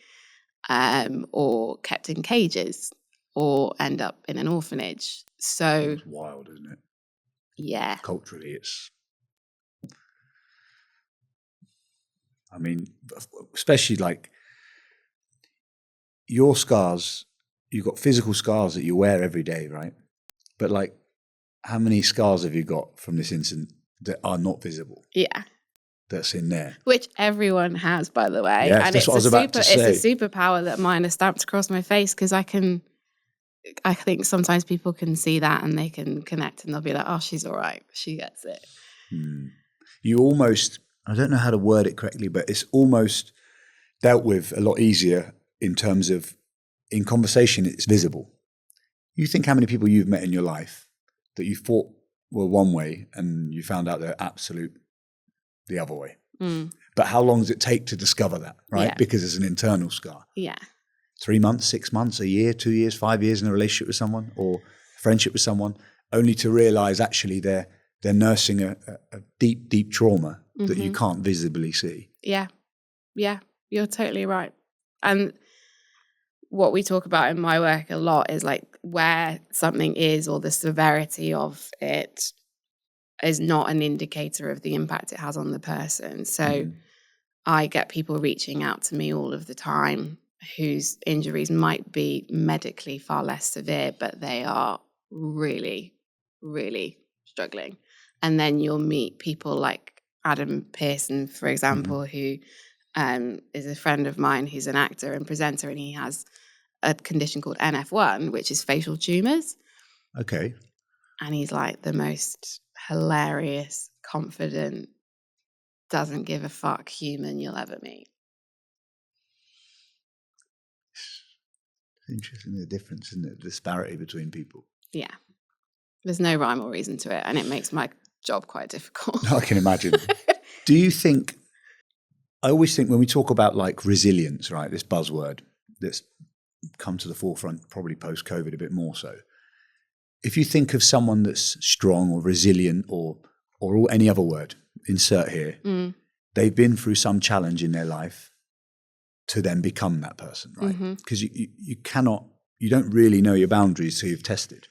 or kept in cages, or end up in an orphanage. So it's wild, isn't it? Yeah. Culturally, especially like your scars, you've got physical scars that you wear every day, right? But, like, how many scars have you got from this incident that are not visible? Yeah. That's in there. Which everyone has, by the way. Yes, and that's what I was about to say. It's a superpower that mine are stamped across my face, because I think sometimes people can see that and they can connect and they'll be like, oh, she's all right. She gets it. You almost, I don't know how to word it correctly, but it's almost dealt with a lot easier in terms of, in conversation, it's visible. You think how many people you've met in your life that you thought were one way and you found out they're absolute the other way. But how long does it take to discover that, right? Yeah. Because it's an internal scar. Yeah. 3 months, 6 months, a year, 2 years, 5 years in a relationship with someone or a friendship with someone, only to realize actually they're nursing a deep, deep trauma that you can't visibly see. Yeah. Yeah. You're totally right. And what we talk about in my work a lot is, like, where something is or the severity of it is not an indicator of the impact it has on the person. So I get people reaching out to me all of the time whose injuries might be medically far less severe, but they are really, really struggling. And then you'll meet people like Adam Pearson, for example, who is a friend of mine who's an actor and presenter, and he has a condition called NF1, which is facial tumours. Okay. And he's like the most hilarious, confident, doesn't give a fuck human you'll ever meet. Interesting, the difference, isn't it? The disparity between people. Yeah. There's no rhyme or reason to it, and it makes my job quite difficult. I can imagine. Do you think, I always think when we talk about like resilience, right, this buzzword that's come to the forefront probably post-COVID a bit more so. If you think of someone that's strong or resilient or any other word, insert here, they've been through some challenge in their life to then become that person, right? Because you don't really know your boundaries till you've tested.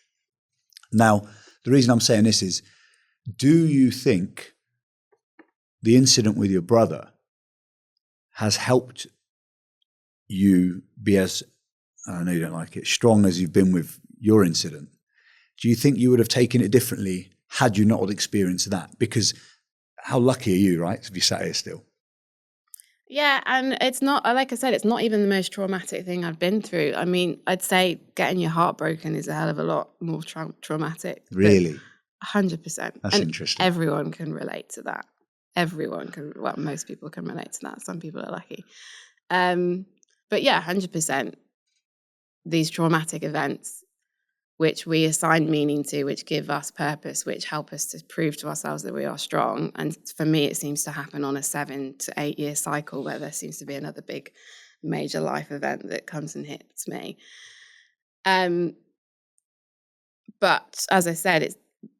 Now, the reason I'm saying this is, do you think the incident with your brother has helped you be as, I know you don't like it, strong as you've been with your incident? Do you think you would have taken it differently had you not experienced that? Because how lucky are you, right, to be sat here still? Yeah, and it's not, like I said, it's not even the most traumatic thing I've been through. I mean, I'd say getting your heart broken is a hell of a lot more traumatic. Really? 100%. That's interesting. Everyone can relate to that. Most people can relate to that. Some people are lucky. But yeah, 100%. These traumatic events, which we assign meaning to, which give us purpose, which help us to prove to ourselves that we are strong. And for me, it seems to happen on a 7 to 8 year cycle where there seems to be another big major life event that comes and hits me. But as I said, it's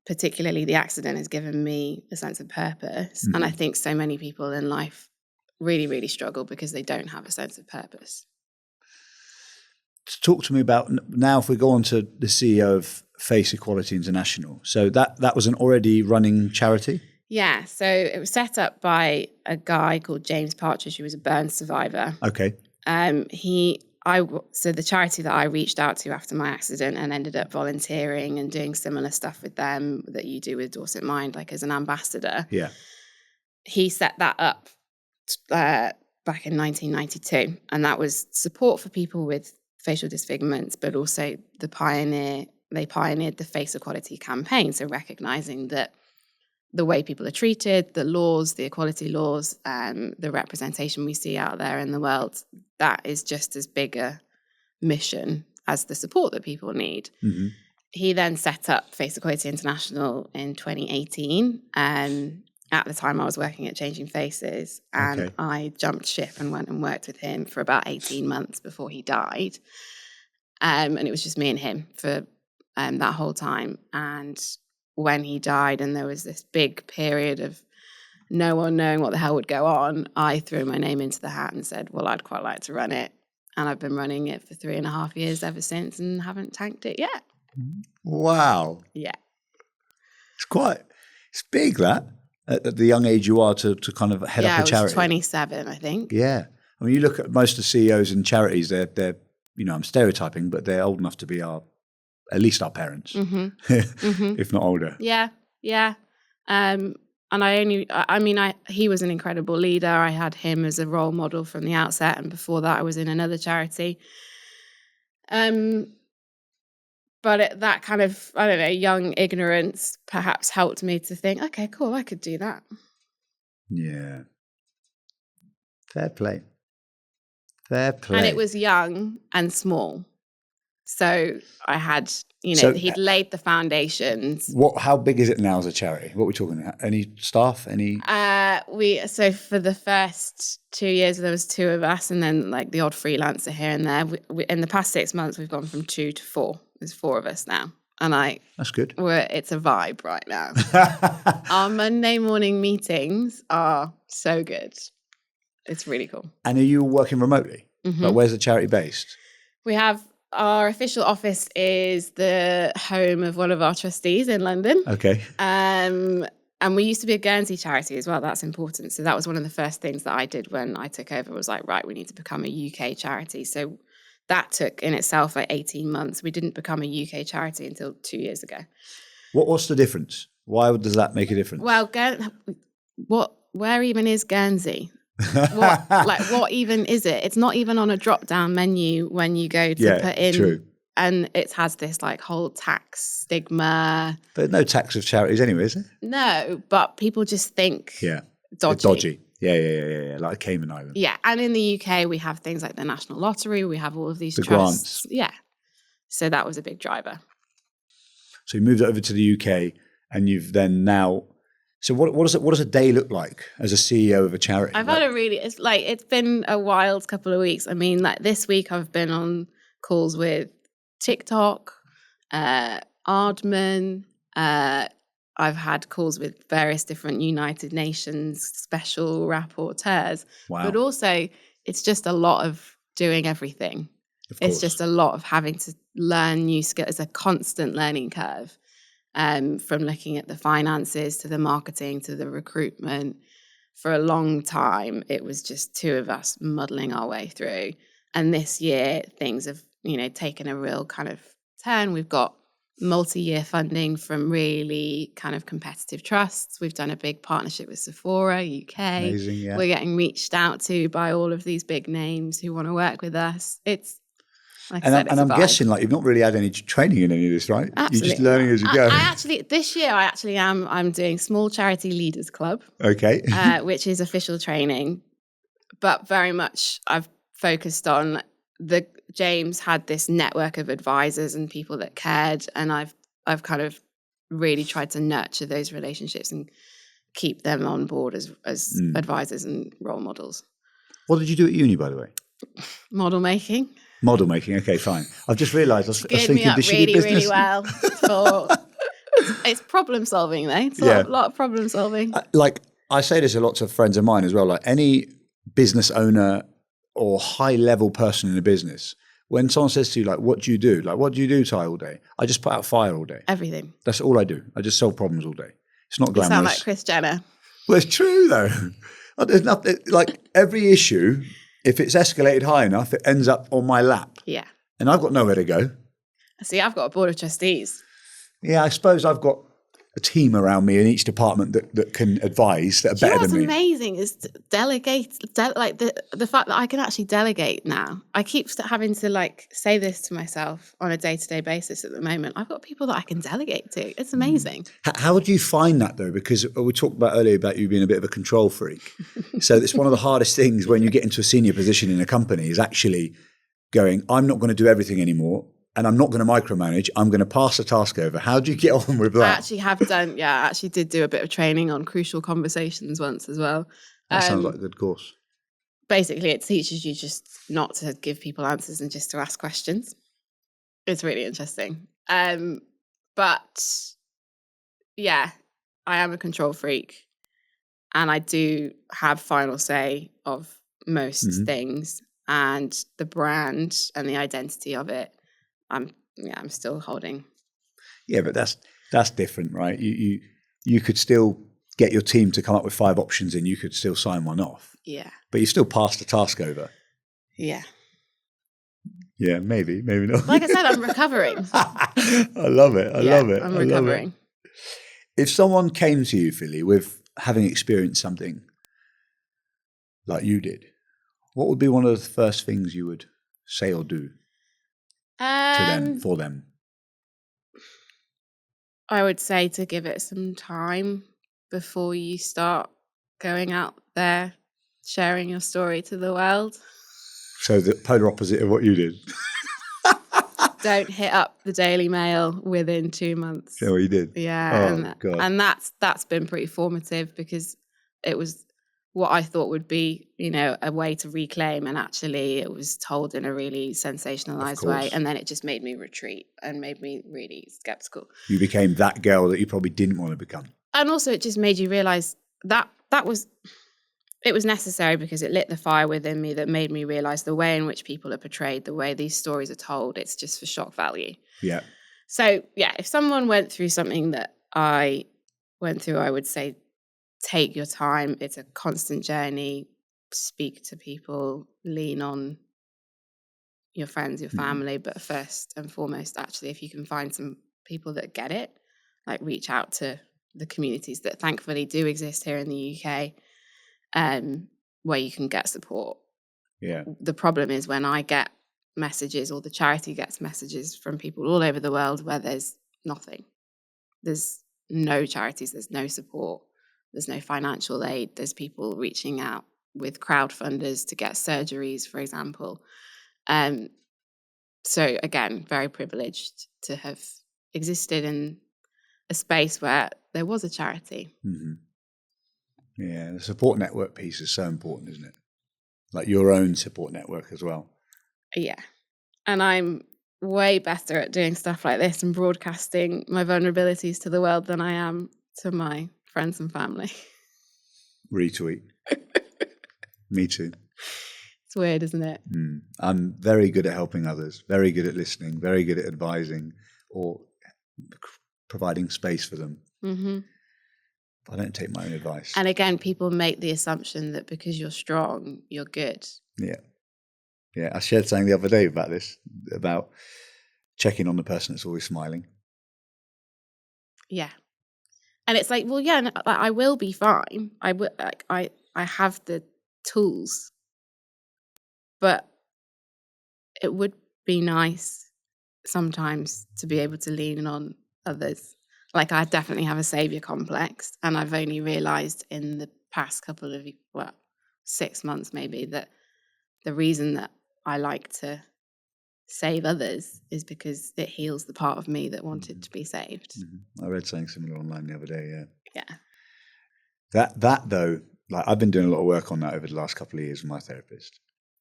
particularly the accident has given me a sense of purpose. And I think so many people in life really, really struggle because they don't have a sense of purpose. Talk to me about now, if we go on to the CEO of Face Equality International. So that was an already running charity? Yeah. So it was set up by a guy called James Partridge, who was a burn survivor. Okay. So the charity that I reached out to after my accident and ended up volunteering and doing similar stuff with them that you do with Dorset Mind, like as an ambassador. Yeah. He set that up back in 1992. And that was support for people with facial disfigurements, but also they pioneered the Face Equality campaign. So recognizing that the way people are treated, the laws, the equality laws, the representation we see out there in the world, that is just as big a mission as the support that people need. Mm-hmm. He then set up Face Equality International in 2018. At the time I was working at Changing Faces, and I jumped ship and went and worked with him for about 18 months before he died. And it was just me and him for that whole time. And when he died and there was this big period of no one knowing what the hell would go on, I threw my name into the hat and said, well, I'd quite like to run it. And I've been running it for 3.5 years ever since and haven't tanked it yet. Wow. Yeah. It's big, that. At the young age you are to kind of head up a charity. Yeah, I was 27, I think. Yeah. I mean, you look at most of the CEOs in charities, they're I'm stereotyping, but they're old enough to be at least our parents, if not older. Yeah, yeah. And he was an incredible leader. I had him as a role model from the outset. And before that, I was in another charity. But that kind of, I don't know, young ignorance perhaps helped me to think, okay, cool, I could do that. Yeah. Fair play. Fair play. And it was young and small. So I had, he'd laid the foundations. How big is it now as a charity? What are we talking about? Any staff? So for the first 2 years, there was 2 of us, and then like the odd freelancer here and there. In the past 6 months, we've gone from 2 to 4. There's 4 of us now. And that's good. It's a vibe right now. Our Monday morning meetings are so good. It's really cool. And are you working remotely? Mm-hmm. Like, where's the charity based? We have our official office is the home of one of our trustees in London. Okay. And we used to be a Guernsey charity as well. That's important. So that was one of the first things that I did when I took over, was like, right, we need to become a UK charity. So that took in itself like 18 months. We didn't become a UK charity until 2 years ago. What's the difference? Why does that make a difference? Well, where even is Guernsey? What even is it? It's not even on a drop-down menu when you go to put in. True. And it has this like whole tax stigma. But no tax of charities anyway, is it? No, but people just think dodgy. Yeah. Like Cayman Island. Yeah, and in the UK we have things like the National Lottery. We have all of these the trusts. grants. Yeah, so that was a big driver. So you moved over to the UK, and you've then now. So what does a day look like as a CEO of a charity? I've had it's been a wild couple of weeks. I mean, like this week I've been on calls with TikTok, Aardman. I've had calls with various different United Nations special rapporteurs. Wow. But also, it's just a lot of doing everything. It's just a lot of having to learn new skills. It's a constant learning curve, from looking at the finances to the marketing to the recruitment. For a long time, it was just two of us muddling our way through. And this year, things have taken a real kind of turn. We've got multi-year funding from really kind of competitive trusts. We've done a big partnership with Sephora UK. Amazing, yeah. We're getting reached out to by all of these big names who want to work with us. It's like I said, it's I'm a vibe. guessing like you've not really had any training in any of this, right? Absolutely. You're just learning as you go. This year I'm doing Small Charity Leaders Club. Okay. Which is official training, but very much I've focused on James had this network of advisors and people that cared, and I've kind of really tried to nurture those relationships and keep them on board as advisors and role models. What did you do at uni, by the way? Model making. Model making. Okay, fine. I've just realised. I was thinking, me up did she do business? really well. It's problem solving, though. It's a lot of problem solving. Like I say this a lot to friends of mine as well. Like any business owner or high level person in a business, when someone says to you, like, what do you do? Like, what do you do, Ty, all day? I just put out fire all day. Everything. That's all I do. I just solve problems all day. It's not glamorous. You sound like Kris Jenner. Well, it's true, though. There's nothing, like every issue, if it's escalated high enough, it ends up on my lap. Yeah. And I've got nowhere to go. See, I've got a board of trustees. Yeah, I suppose I've got a team around me in each department that can advise, that are better than me. What's amazing is delegate, like the fact that I can actually delegate now. I keep having to like say this to myself on a day-to-day basis at the moment. I've got people that I can delegate to. It's amazing. How would you find that though? Because we talked about earlier about you being a bit of a control freak. So it's one of the hardest things when you get into a senior position in a company is actually going, I'm not going to do everything anymore. And I'm not going to micromanage. I'm going to pass the task over. How do you get on with that? I actually did do a bit of training on crucial conversations once as well. That sounds like a good course. Basically, it teaches you just not to give people answers and just to ask questions. It's really interesting. But yeah, I am a control freak. And I do have final say of most things. And the brand and the identity of it, I'm still holding. Yeah, but that's different, right? You could still get your team to come up with 5 options and you could still sign one off. Yeah. But you still pass the task over. Yeah. Yeah, maybe not. Like I said, I'm recovering. I love it. I love it. I'm recovering. If someone came to you, Philly, with having experienced something like you did, what would be one of the first things you would say or do? To them, for them? I would say to give it some time before you start going out there, sharing your story to the world. So the polar opposite of what you did. Don't hit up the Daily Mail within 2 months. Yeah, what you did? Yeah. And that's been pretty formative because it was what I thought would be, a way to reclaim. And actually it was told in a really sensationalized way. And then it just made me retreat and made me really skeptical. You became that girl that you probably didn't want to become. And also it just made you realize that it was necessary because it lit the fire within me that made me realize the way in which people are portrayed, the way these stories are told, it's just for shock value. Yeah. So yeah, if someone went through something that I went through, I would say, take your time. It's a constant journey. Speak to people, lean on your friends, your family, but first and foremost, actually, if you can find some people that get it, like reach out to the communities that thankfully do exist here in the UK, where you can get support. Yeah. The problem is when I get messages, or the charity gets messages from people all over the world where there's nothing. There's no charities, there's no support, there's no financial aid, there's people reaching out with crowdfunders to get surgeries, for example. So again, very privileged to have existed in a space where there was a charity. Mm-hmm. Yeah, the support network piece is so important, isn't it? Like your own support network as well. Yeah. And I'm way better at doing stuff like this and broadcasting my vulnerabilities to the world than I am to my friends and family. Retweet. Me too. It's weird, isn't it? I'm very good at helping others, very good at listening, very good at advising or providing space for them. Mm-hmm. I don't take my own advice. And again, people make the assumption that because you're strong, you're good. Yeah. Yeah, I shared something the other day about this, about checking on the person that's always smiling. Yeah. And it's like, well, yeah, no, I will be fine. I have the tools. But it would be nice sometimes to be able to lean on others. Like, I definitely have a saviour complex, and I've only realised in the past couple of, 6 months maybe, that the reason that I like to save others is because it heals the part of me that wanted to be saved. Mm-hmm. I read something similar online the other day, Yeah. That though, like I've been doing a lot of work on that over the last couple of years with my therapist.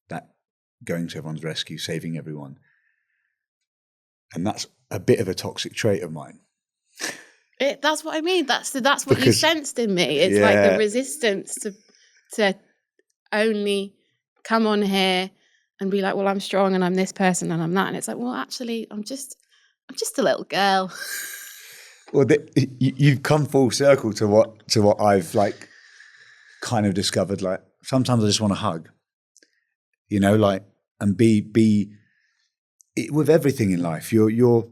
That going to everyone's rescue, saving everyone. And that's a bit of a toxic trait of mine. That's what I mean. That's what you sensed in me. It's like the resistance to only come on here and be like, well, I'm strong and I'm this person and I'm that. And it's like, well, actually, I'm just a little girl. Well, you've come full circle to what I've like kind of discovered. Like sometimes I just want to hug, like, and be with everything in life. You're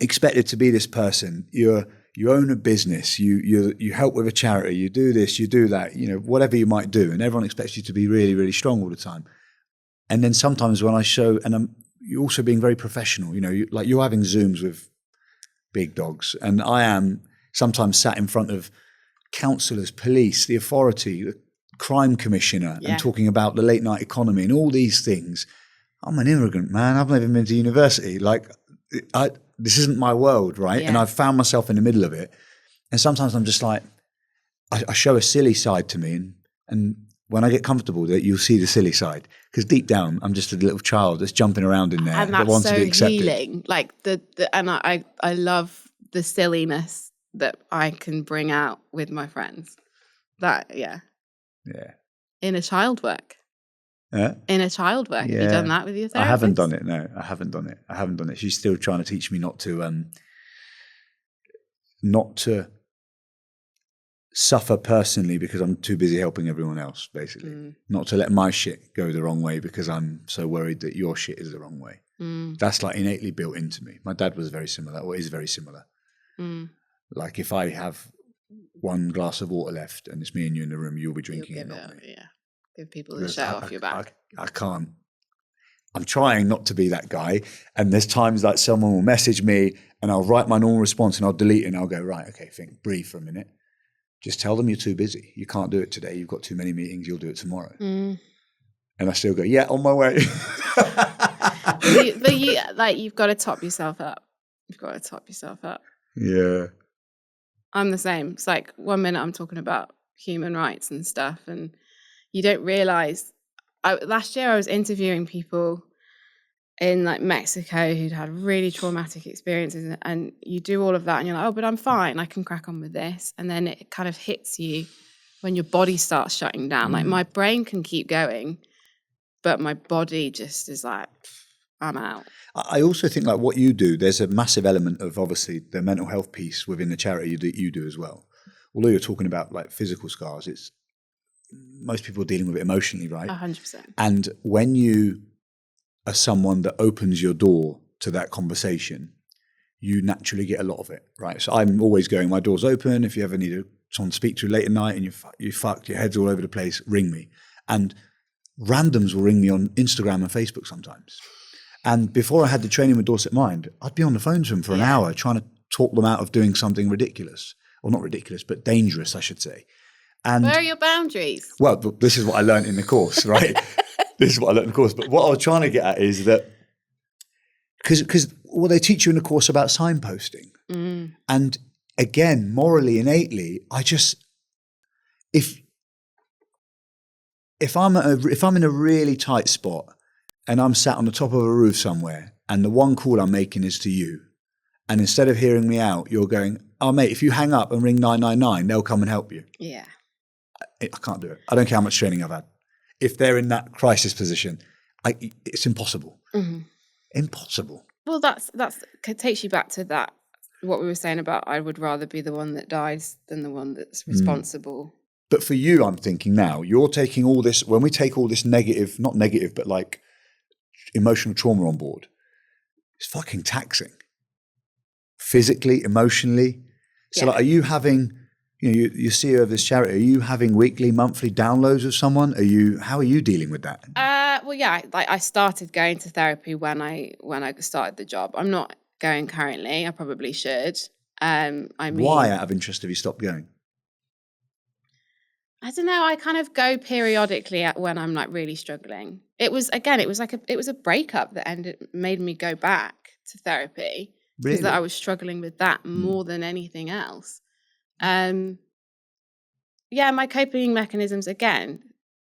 expected to be this person. You own a business. You help with a charity. You do this. You do that. Whatever you might do, and everyone expects you to be really, really strong all the time. And then sometimes when I show, and you're also being very professional. Like you're having Zooms with big dogs, and I am sometimes sat in front of councillors, police, the authority, the crime commissioner, and talking about the late night economy and all these things. I'm an immigrant, man. I've never been to university. Like, this isn't my world, right? Yeah. And I've found myself in the middle of it. And sometimes I'm just like, I show a silly side to me, and when I get comfortable, that you'll see the silly side. Because deep down, I'm just a little child that's jumping around in there and that wants to be accepted. Healing. Like and I love the silliness that I can bring out with my friends. Yeah. Inner child work. Inner child work. Yeah. Have you done that with your therapist? I haven't done it. No, I haven't done it. She's still trying to teach me not to suffer personally because I'm too busy helping everyone else, basically. Not to let my shit go the wrong way because I'm so worried that your shit is the wrong way. That's like innately built into me. My dad was very similar, or is very similar. Like if I have one glass of water left and it's me and you in the room, you'll be drinking it, not me. Yeah. Give people the shirt off your back. I can't. I'm trying not to be that guy. And there's times like someone will message me and I'll write my normal response and I'll delete it and I'll go, right, okay, breathe for a minute. Just tell them you're too busy. You can't do it today. You've got too many meetings. You'll do it tomorrow. And I still go, yeah, on my way. but you've got to top yourself up. Yeah. I'm the same. It's like 1 minute I'm talking about human rights and stuff, and you don't realize. Last year I was interviewing people in like Mexico who'd had really traumatic experiences, and you do all of that and you're like, oh, but I'm fine, I can crack on with this. And then it kind of hits you when your body starts shutting down. Like my brain can keep going, but my body just is like, I'm out. I also think like what you do, there's a massive element of obviously the mental health piece within the charity that you do as well. although you're talking about like physical scars, it's most people are dealing with it emotionally, right? 100%. And when you are someone that opens your door to that conversation, you naturally get a lot of it, right? So I'm always going, my door's open. If you ever need someone to speak to late at night and you fucked, your head's all over the place, ring me. And randoms will ring me on Instagram and Facebook sometimes. And before I had the training with Dorset Mind, I'd be on the phone to them for an hour trying to talk them out of doing something ridiculous. Or not ridiculous, but dangerous, I should say. And where are your boundaries? Well, this is what I learned in the course, right? This is what I learned in the course. But what I was trying to get at is that because they teach you in the course about signposting. And again, morally, innately, I just, if I'm in a really tight spot and I'm sat on the top of a roof somewhere and the one call I'm making is to you, and instead of hearing me out, you're going, oh mate, if you hang up and ring 999, they'll come and help you. Yeah. I can't do it. I don't care how much training I've had. If they're in that crisis position, it's impossible. Impossible. Well, that takes you back to that, what we were saying about I would rather be the one that dies than the one that's responsible. But for you, I'm thinking now, you're taking all this, when we take all this negative, not negative, but like emotional trauma on board, it's fucking taxing. Physically, emotionally. So like, are you having, you're CEO of this charity, are you having weekly, monthly downloads of someone? How are you dealing with that? Well, yeah, like I started going to therapy when I started the job. I'm not going currently. I probably should. Why, out of interest, have you stopped going? I don't know. I kind of go periodically when I'm like really struggling. It was a breakup that made me go back to therapy because that I was struggling with that more than anything else. My coping mechanisms again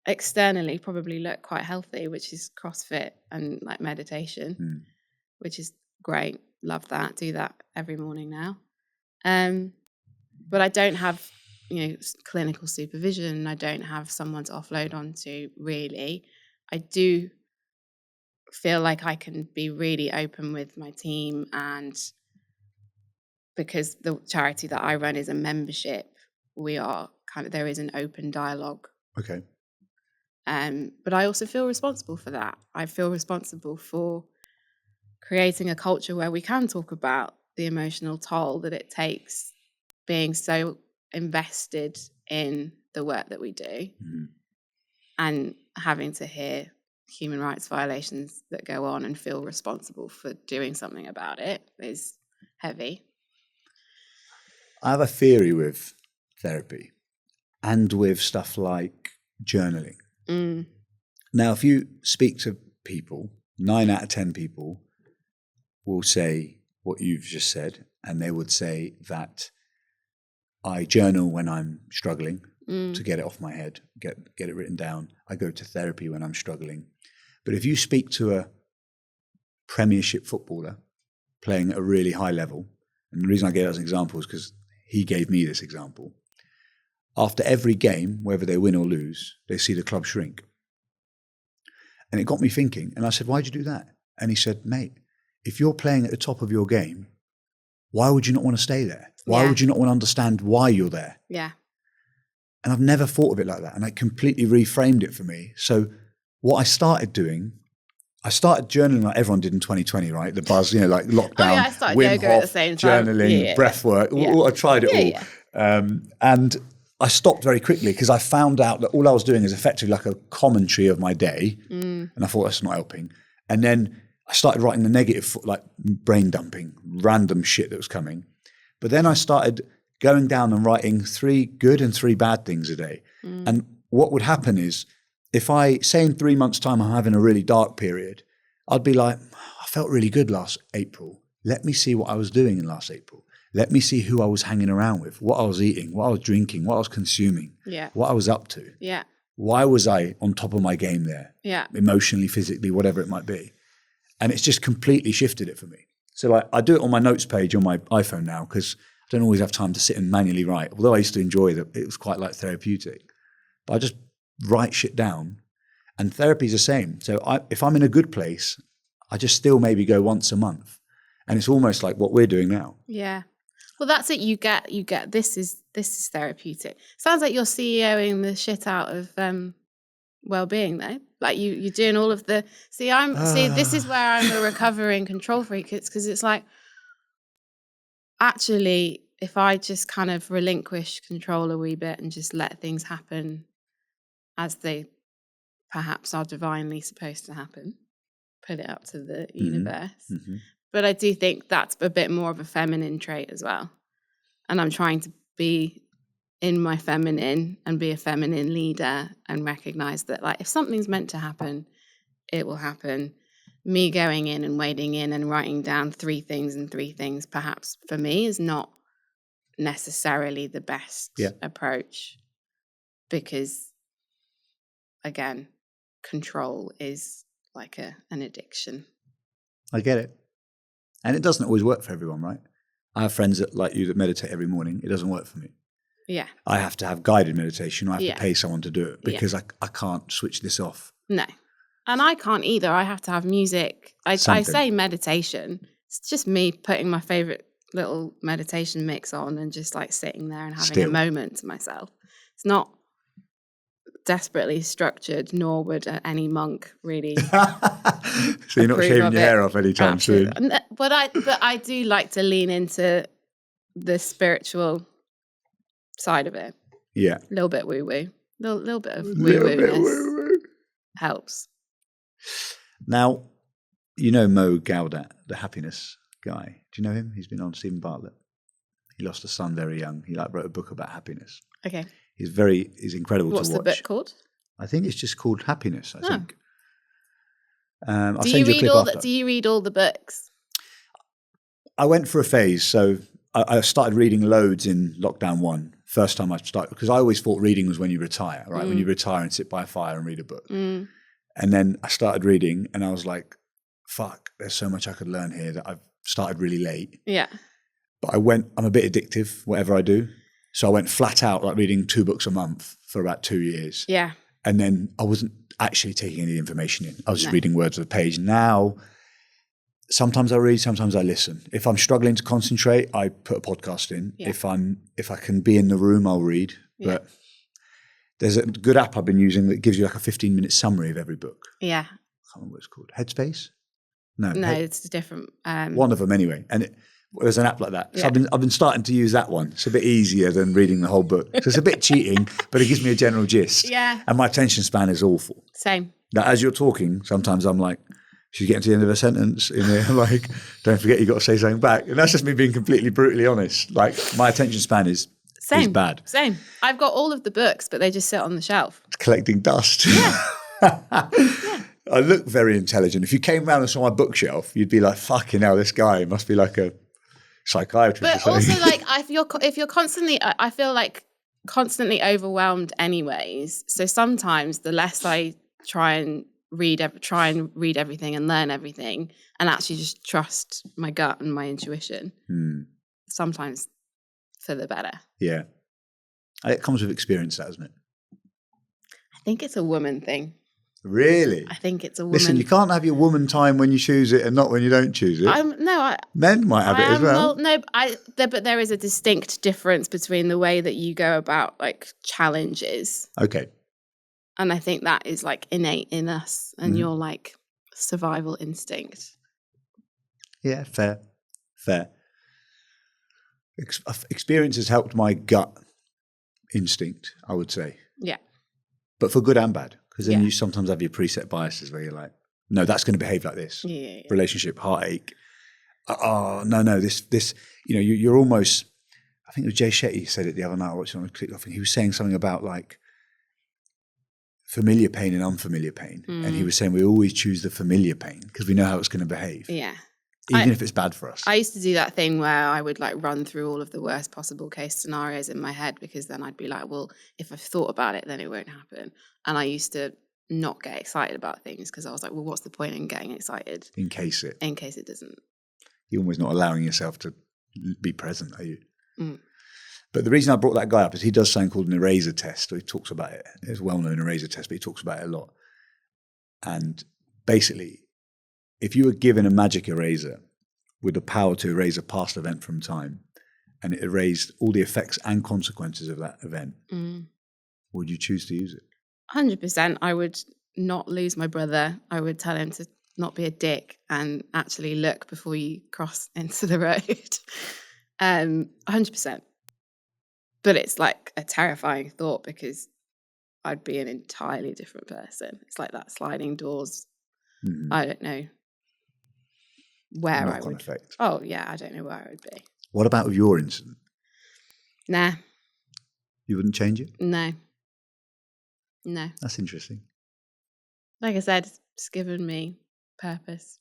externally probably look quite healthy, which is CrossFit and like meditation, which is great. Love that. Do that every morning now. But I don't have clinical supervision. I don't have someone to offload onto really. I do feel like I can be really open with my team, and because the charity that I run is a membership, there is an open dialogue. Okay. But I also feel responsible for that. I feel responsible for creating a culture where we can talk about the emotional toll that it takes being so invested in the work that we do and having to hear human rights violations that go on and feel responsible for doing something about it is heavy. I have a theory with therapy and with stuff like journaling. Now, if you speak to people, 9 out of 10 people will say what you've just said, and they would say that I journal when I'm struggling to get it off my head, get it written down. I go to therapy when I'm struggling. But if you speak to a Premiership footballer playing at a really high level, and the reason I gave that as an example is because he gave me this example. After every game, whether they win or lose, they see the club shrink. And it got me thinking. And I said, why'd you do that? And he said, mate, if you're playing at the top of your game, why would you not want to stay there? Why would you not want to understand why you're there? Yeah. And I've never thought of it like that. And I completely reframed it for me. So what I started doing, I started journaling like everyone did in 2020, right? The buzz, like lockdown, I started Wim yoga Hof, at the same time. journaling, breath work. I tried it all. And I stopped very quickly because I found out that all I was doing is effectively like a commentary of my day. And I thought that's not helping. And then I started writing the negative, like brain dumping, random shit that was coming. But then I started going down and writing 3 good and 3 bad things a day. And what would happen is, if I say in 3 months' time I'm having a really dark period, I'd be like, I felt really good last April. Let me see what I was doing in last April. Let me see who I was hanging around with, what I was eating, what I was drinking, what I was consuming, what I was up to. Yeah. Why was I on top of my game there? Yeah. Emotionally, physically, whatever it might be. And it's just completely shifted it for me. So like I do it on my notes page on my iPhone now because I don't always have time to sit and manually write. Although I used to enjoy that, it was quite like therapeutic. But I just write shit down, and therapy is the same. So if I'm in a good place, I just still maybe go once a month, and it's almost like what we're doing now. Yeah. Well, that's it. You get. This is therapeutic. Sounds like you're CEOing the shit out of well-being, though. Like you're doing all of the. See, this is where I'm a recovering control freak. It's because it's like, actually, if I just kind of relinquish control a wee bit and just let things happen as they perhaps are divinely supposed to happen, put it up to the universe. Mm-hmm. But I do think that's a bit more of a feminine trait as well. And I'm trying to be in my feminine and be a feminine leader and recognize that, like, if something's meant to happen, it will happen. Me going in and wading in and writing down 3 things and 3 things, perhaps for me, is not necessarily the best approach, because, again, control is like an addiction. I get it. And it doesn't always work for everyone, right? I have friends that, like you, that meditate every morning. It doesn't work for me. Yeah. I have to have guided meditation. I have to pay someone to do it because I can't switch this off. No. And I can't either. I have to have music. I say meditation. It's just me putting my favorite little meditation mix on and just like sitting there and having a moment to myself. It's not desperately structured, nor would any monk really. So you're not shaving your hair off anytime soon. But I do like to lean into the spiritual side of it. Yeah. A little bit woo-woo. Little bit of woo-woo-ness helps. Now, you know Mo Gaudat, the happiness guy. Do you know him? He's been on Stephen Bartlett. He lost a son very young. He wrote a book about happiness. Okay. He's incredible to watch. What's the book called? I think it's just called Happiness, I think. Do you read all the books? I went for a phase. So I started reading loads in lockdown 1. First time I started, because I always thought reading was when you retire, right? When you retire and sit by a fire and read a book. And then I started reading and I was like, fuck, there's so much I could learn here that I've started really late. Yeah. But I'm a bit addictive, whatever I do. So I went flat out, like reading 2 books a month for about 2 years. Yeah. And then I wasn't actually taking any information in. I was just reading words of the page. Now, sometimes I read, sometimes I listen. If I'm struggling to concentrate, I put a podcast in. Yeah. If I can be in the room, I'll read. Yeah. But there's a good app I've been using that gives you like a 15-minute summary of every book. Yeah. I can't remember what it's called. Headspace? No, it's a different. One of them anyway. And there's an app like that. So I've been starting to use that one. It's a bit easier than reading the whole book. So it's a bit cheating, but it gives me a general gist. Yeah. And my attention span is awful. Same. Now, as you're talking, sometimes I'm like, she's getting to the end of a sentence in there, like, don't forget you got to say something back. And that's just me being completely brutally honest. Like, my attention span is bad. Same. I've got all of the books, but they just sit on the shelf. It's collecting dust. Yeah. Yeah. I look very intelligent. If you came around and saw my bookshelf, you'd be like, fucking hell, this guy must be like a psychiatrist. But also, like, if you're constantly, I feel like constantly overwhelmed anyways. So sometimes the less I try and read everything and learn everything and actually just trust my gut and my intuition, sometimes for the better. Yeah. It comes with experience, doesn't it? I think it's a woman thing. Really? I think it's a woman. Listen, you can't have your woman time when you choose it and not when you don't choose it. Men might have it as well. But there is a distinct difference between the way that you go about like challenges. Okay. And I think that is like innate in us and your like survival instinct. Yeah, fair. Experience has helped my gut instinct, I would say. Yeah. But for good and bad. Because then you sometimes have your preset biases where you're like, no, that's going to behave like this. Yeah. Relationship, heartache. Oh, no, this, you're almost, I think it was Jay Shetty said it the other night, I watched it on a click off, and he was saying something about like familiar pain and unfamiliar pain. And he was saying we always choose the familiar pain because we know how it's going to behave. Yeah. Even if it's bad for us. I used to do that thing where I would like run through all of the worst possible case scenarios in my head because then I'd be like, well, if I've thought about it, then it won't happen. And I used to not get excited about things because I was like, well, what's the point in getting excited? In case it doesn't. You're almost not allowing yourself to be present, are you? But the reason I brought that guy up is he does something called an eraser test. He talks about it. It's a well-known eraser test, but he talks about it a lot. And basically, if you were given a magic eraser with the power to erase a past event from time, and it erased all the effects and consequences of that event, Mm. would you choose to use it? 100%. I would not lose my brother. I would tell him to not be a dick and actually look before you cross into the road. 100%. But it's like a terrifying thought because I'd be an entirely different person. It's like that sliding doors. Mm. I don't know where I Knock-on would. effect. Oh, yeah, I don't know where I would be. What about with your incident? Nah, You wouldn't change it? no. That's interesting. Like I said, it's given me purpose.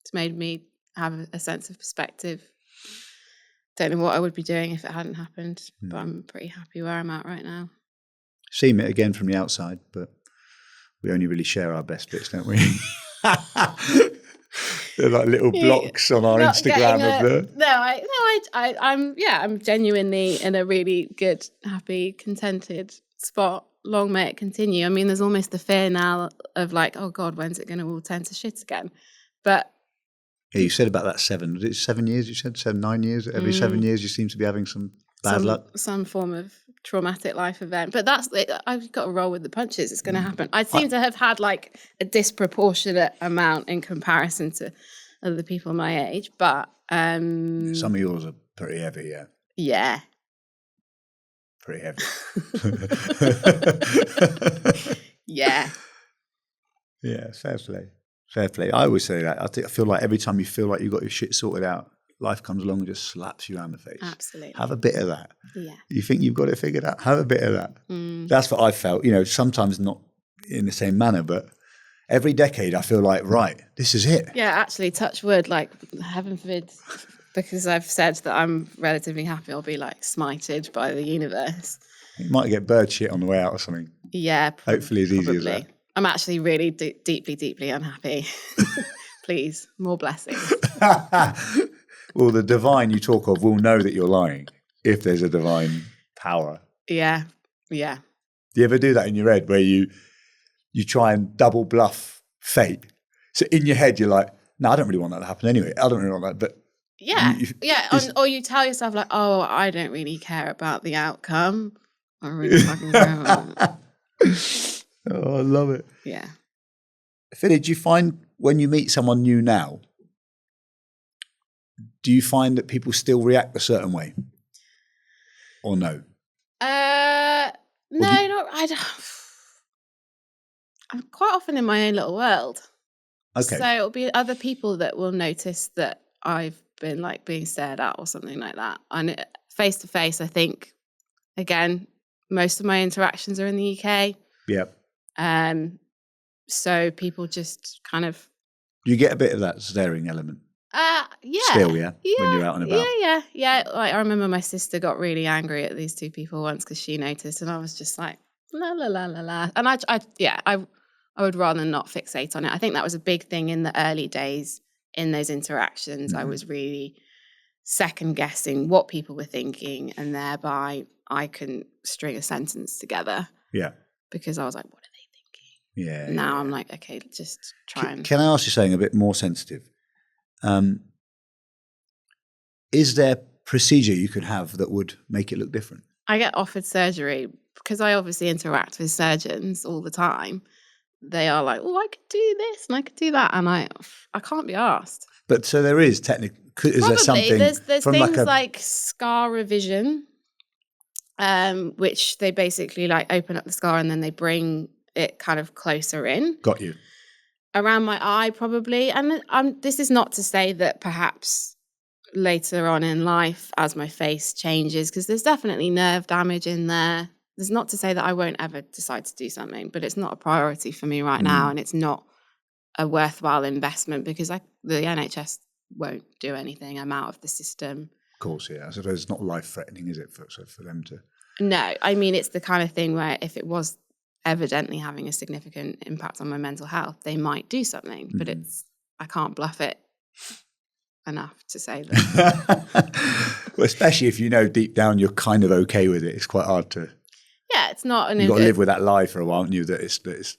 It's made me have a sense of perspective. Don't know what I would be doing if it hadn't happened, but I'm pretty happy where I'm at right now. Seen it again from the outside, but we only really share our best bits, don't we? They're like little blocks on our Instagram of the. I'm genuinely in a really good, happy, contented spot. Long may it continue. I mean, there's almost the fear now of like, oh God, when's it going to all turn to shit again? But yeah, you said about that 7. Was it 7 years? You said 9 years. Every 7 years, you seem to be having some bad luck. Some form of traumatic life event. But that's it. I've got to roll with the punches. It's going to happen. I seem to have had like a disproportionate amount in comparison to other people my age. But some of yours are pretty heavy, yeah. Yeah. Pretty heavy. Yeah. Yeah, fair play. Fair play. I always say that. I feel like every time you feel like you've got your shit sorted out, life comes along and just slaps you around the face. Absolutely. Have a bit of that. Yeah. You think you've got it figured out? Have a bit of that. That's what I felt. You know, sometimes not in the same manner, but every decade I feel like, right, this is it. Yeah, actually, touch wood, like heaven forbid, because I've said that I'm relatively happy, I'll be like smited by the universe. You might get bird shit on the way out or something. Yeah. Hopefully as easy as that. I'm actually really deeply, deeply unhappy. Please, more blessings. Well, the divine you talk of will know that you're lying if there's a divine power. Yeah, yeah. Do you ever do that in your head where you try and double bluff fate? So in your head, you're like, no, I don't really want that to happen anyway. I don't really want that. But yeah, or you tell yourself like, oh, I don't really care about the outcome. I really fucking care about it. Oh, I love it. Yeah. Phyllida, do you find when you meet someone new now, do you find that people still react a certain way? Or no? I don't. I'm quite often in my own little world. Okay. So it'll be other people that will notice that I've been like being stared at or something like that. And face to face, I think, again, most of my interactions are in the UK. Yep. So people just kind of. You get a bit of that staring element. Yeah. Still, yeah. When you're out and about. Yeah. Like I remember my sister got really angry at these two people once because she noticed, and I was just like, la la la la la. And I would rather not fixate on it. I think that was a big thing in the early days in those interactions. I was really second guessing what people were thinking, and thereby I couldn't string a sentence together. Yeah. Because I was like, what are they thinking? Yeah. Now I'm like, okay, just try and. Can I ask you something a bit more sensitive? Is there procedure you could have that would make it look different? I get offered surgery because I obviously interact with surgeons all the time. They are like, oh, I could do this and I could do that. And I can't be asked. But so there is technically, is there something? There's things like, like scar revision, which they basically like open up the scar and then they bring it kind of closer in. Got you. Around my eye, probably. And this is not to say that perhaps later on in life, as my face changes, because there's definitely nerve damage in there. There's not to say that I won't ever decide to do something, but it's not a priority for me right now, and it's not a worthwhile investment because the NHS won't do anything. I'm out of the system. Of course, yeah. I suppose it's not life-threatening, is it, for them to... No, I mean, it's the kind of thing where if it was evidently having a significant impact on my mental health, they might do something, but I can't bluff it enough to say that. Well, especially if you know deep down you're kind of okay with it. It's quite hard to... Yeah, it's not... You've got to live with that lie for a while, haven't you? That it's...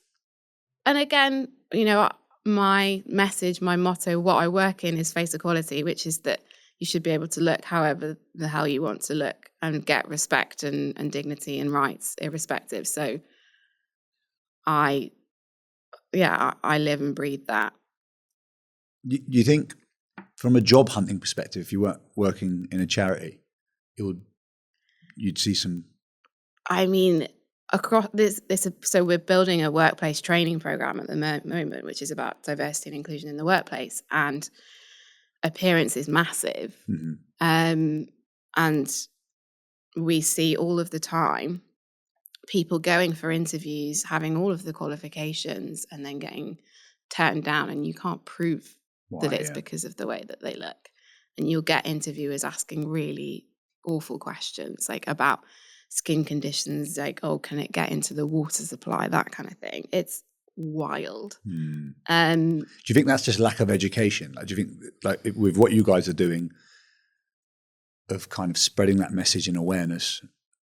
And again, you know, my message, my motto, what I work in is face equality, which is that You should be able to look however the hell you want to look and get respect and dignity and rights irrespective. So I live and breathe that. Do you think from a job hunting perspective, if you weren't working in a charity, you'd see some... I mean, across this, so we're building a workplace training program at the moment, which is about diversity and inclusion in the workplace, and appearance is massive. Mm-hmm. And we see all of the time people going for interviews, having all of the qualifications, and then getting turned down, and you can't prove that it's because of the way that they look. And you'll get interviewers asking really awful questions, like about skin conditions, like, oh, can it get into the water supply, that kind of thing. It's wild. Do you think that's just lack of education? Like, do you think, like, with what you guys are doing of kind of spreading that message and awareness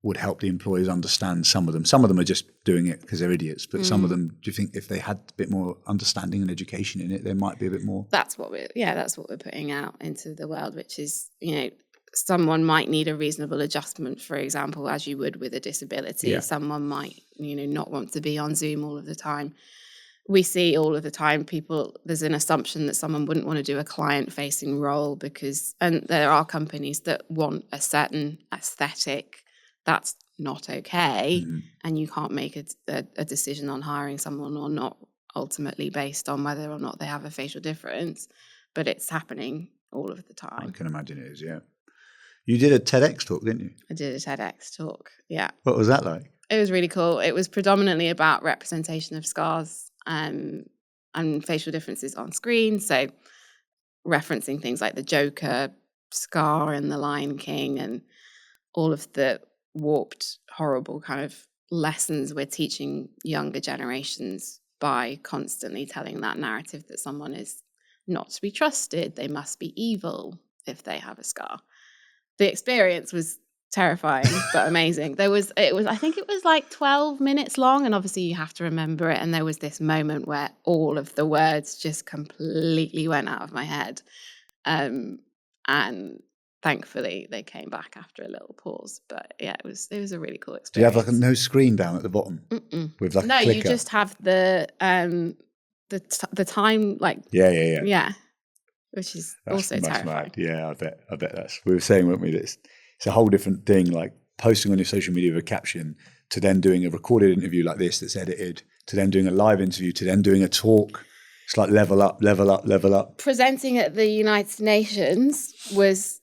would help the employers understand some of them? Some of them are just doing it because they're idiots, but some of them, do you think if they had a bit more understanding and education in it, there might be a bit more? That's what we're putting out into the world, which is, someone might need a reasonable adjustment, for example, as you would with a disability. Yeah. Someone might, not want to be on Zoom all of the time. We see all of the time there's an assumption that someone wouldn't want to do a client-facing role and there are companies that want a certain aesthetic. That's not okay. Mm-hmm. And you can't make a decision on hiring someone or not ultimately based on whether or not they have a facial difference. But it's happening all of the time. I can imagine it is, yeah. You did a TEDx talk, didn't you? I did a TEDx talk, yeah. What was that like? It was really cool. It was predominantly about representation of scars and facial differences on screen. So referencing things like the Joker scar and the Lion King and all of the warped, horrible kind of lessons we're teaching younger generations by constantly telling that narrative that someone is not to be trusted. They must be evil if they have a scar. The experience was terrifying but amazing. I think it was like 12 minutes long, and obviously you have to remember it, and there was this moment where all of the words just completely went out of my head, and thankfully they came back after a little pause. But yeah, it was a really cool experience. Do you have like no screen down at the bottom? With like a clicker? You just have the time, like yeah, which is also terrifying. Mad. Yeah, I bet that's, we were saying, weren't we, that it's a whole different thing, like posting on your social media with a caption, to then doing a recorded interview like this that's edited, to then doing a live interview, to then doing a talk. It's like level up. Presenting at the United Nations was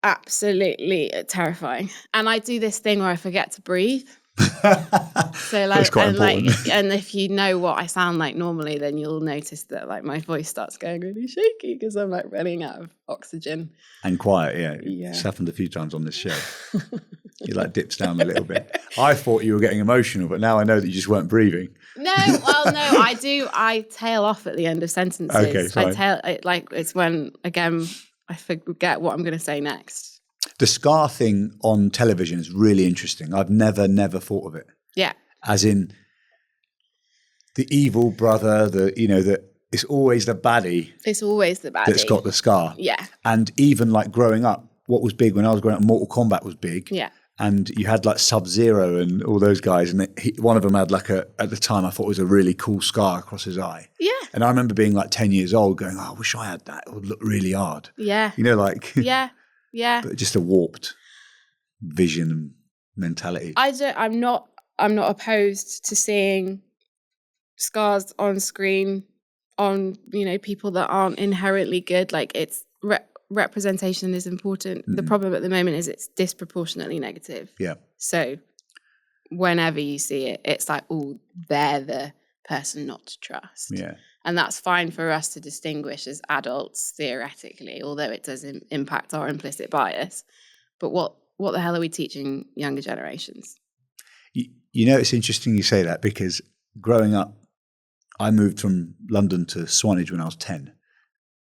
absolutely terrifying. And I do this thing where I forget to breathe. So like, and if you know what I sound like normally, then you'll notice that like my voice starts going really shaky because I'm like running out of oxygen. And quiet, yeah. It's happened a few times on this show. You like dips down a little bit. I thought you were getting emotional, but now I know that you just weren't breathing. No, I do. I tail off at the end of sentences. Okay, fine. It's when, again, I forget what I'm going to say next. The scar thing on television is really interesting. I've never thought of it. Yeah. As in the evil brother, it's always the baddie. It's always the baddie that's got the scar. Yeah. And even like growing up, what was big when I was growing up, Mortal Kombat was big. Yeah. And you had like Sub-Zero and all those guys, and one of them had like at the time I thought it was a really cool scar across his eye. Yeah. And I remember being like 10 years old going, oh, I wish I had that. It would look really hard. Yeah. Like. Yeah. Yeah. But just a warped vision and mentality. I'm not opposed to seeing scars on screen on, people that aren't inherently good. Like, it's representation is important. Mm-hmm. The problem at the moment is it's disproportionately negative. Yeah. So whenever you see it, it's like, oh, they're the person not to trust. Yeah. And that's fine for us to distinguish as adults, theoretically, although it does impact our implicit bias. But what the hell are we teaching younger generations? It's interesting you say that, because growing up, I moved from London to Swanage when I was 10.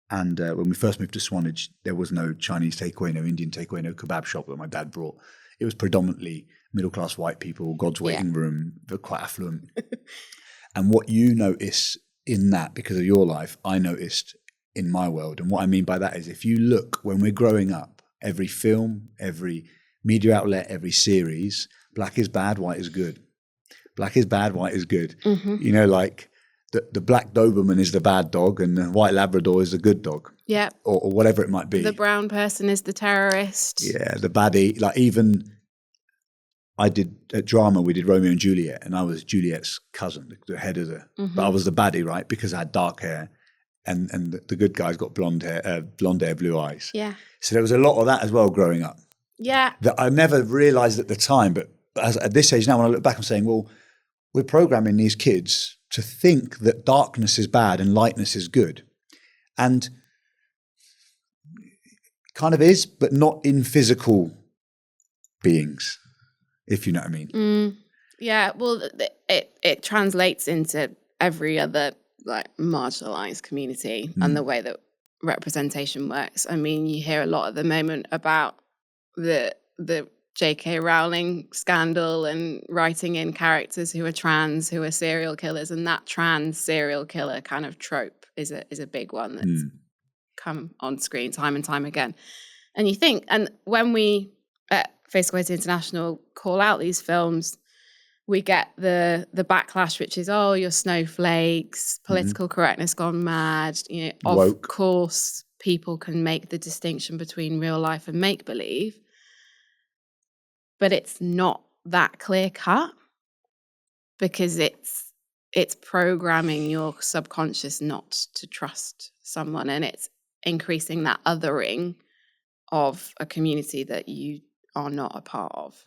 And when we first moved to Swanage, there was no Chinese takeaway, no Indian takeaway, no kebab shop that my dad brought. It was predominantly middle-class white people, God's waiting room, they're quite affluent. And what you notice in that, because of your life, I noticed in my world. And what I mean by that is if you look, when we're growing up, every film, every media outlet, every series, black is bad, white is good. Black is bad, white is good. Mm-hmm. You know, like the black Doberman is the bad dog and the white Labrador is the good dog. Yeah. Or whatever it might be. The brown person is the terrorist. Yeah, the baddie. Like even I did at drama, we did Romeo and Juliet, and I was Juliet's cousin, the head of the. Mm-hmm. But I was the baddie, right? Because I had dark hair, and the good guy's got blonde hair, blue eyes. Yeah. So there was a lot of that as well growing up. Yeah. That I never realised at the time, but at this age now, when I look back, I'm saying, well, we're programming these kids to think that darkness is bad and lightness is good, and kind of is, but not in physical beings. If you know what I mean. Yeah, well, it translates into every other like marginalised community and the way that representation works. I mean, you hear a lot at the moment about the J.K. Rowling scandal and writing in characters who are trans, who are serial killers, and that trans serial killer kind of trope is a big one that's come on screen time and time again. And you think, and when we at Face Equality International call out these films, we get the backlash, which is, oh, you're snowflakes, political correctness gone mad. You know, Woke. Of course, people can make the distinction between real life and make believe, but it's not that clear cut because it's programming your subconscious not to trust someone, and it's increasing that othering of a community that you are not a part of.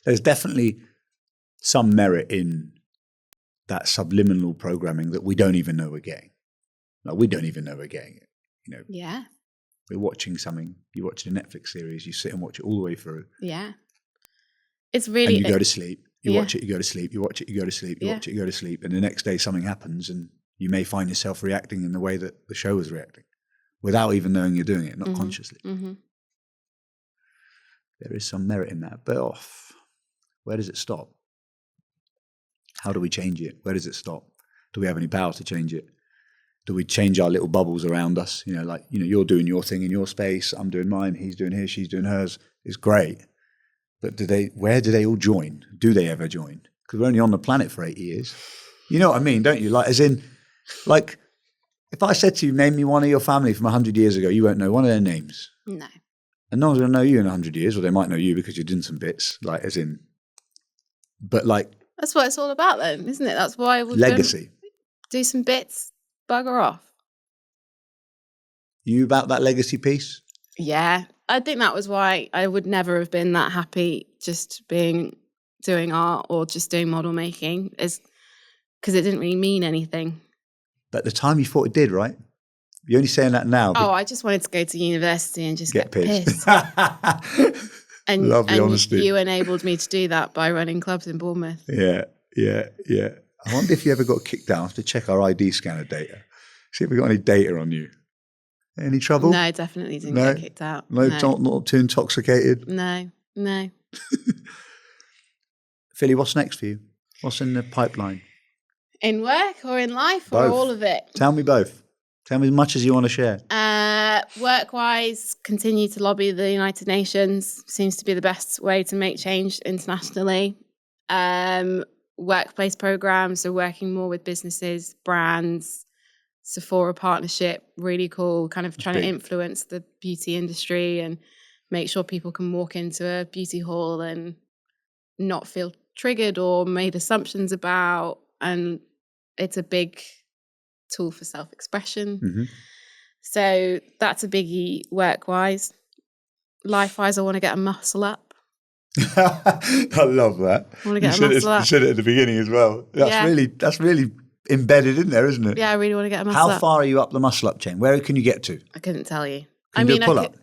There's definitely some merit in that subliminal programming that we don't even know we're getting. Like we don't even know we're getting it. You know, Yeah. we're watching something. You watch a Netflix series. You sit and watch it all the way through. Yeah. It's really. And you go to sleep. You yeah. watch it. You go to sleep. You watch it. You go to sleep. You Yeah. watch it. You go to sleep. And the next day something happens, and you may find yourself reacting in the way that the show is reacting, without even knowing you're doing it, not consciously. Mm-hmm. There is some merit in that, but where does it stop? How do we change it? Where does it stop? Do we have any power to change it? Do we change our little bubbles around us? You know, like, you know, you're doing your thing in your space, I'm doing mine, he's doing his, she's doing hers. It's great. But where do they all join? Do they ever join? Because we're only on the planet for 8 years. You know what I mean, don't you? Like, as in, like, if I said to you, name me one of your family from 100 years ago, you won't know one of their names. No. And no one's going to know you in 100 years, or they might know you because you're doing some bits, like, as in, but like. That's what it's all about then, isn't it? That's why we're legacy. Do some bits, bugger off. You about that legacy piece? Yeah. I think that was why I would never have been that happy just doing art or just doing model making, is because it didn't really mean anything. But at the time you thought it did, right? You're only saying that now. Oh, I just wanted to go to university and just get pissed. And, Lovely and honesty. You enabled me to do that by running clubs in Bournemouth. Yeah. I wonder if you ever got kicked out. I have to check our ID scanner data. See if we got any data on you. Any trouble? No, definitely didn't get kicked out. No. Not too intoxicated? No. Philly, what's next for you? What's in the pipeline? In work or in life or Both. all of it? Tell me both. Tell me as much as you want to share. Work-wise, continue to lobby the United Nations. Seems to be the best way to make change internationally. Workplace programs, so working more with businesses, brands, Sephora partnership, really cool, kind of trying to influence the beauty industry and make sure people can walk into a beauty hall and not feel triggered or made assumptions about. And it's a big tool for self-expression. Mm-hmm. So that's a biggie work-wise. Life-wise, I want to get a muscle up. I love that. I want to get a muscle up. You said it at the beginning as well. That's really embedded in there, isn't it? Yeah, I really want to get a muscle up. How far are you up the muscle up chain? Where can you get to? I couldn't tell you. Can you do a pull-up?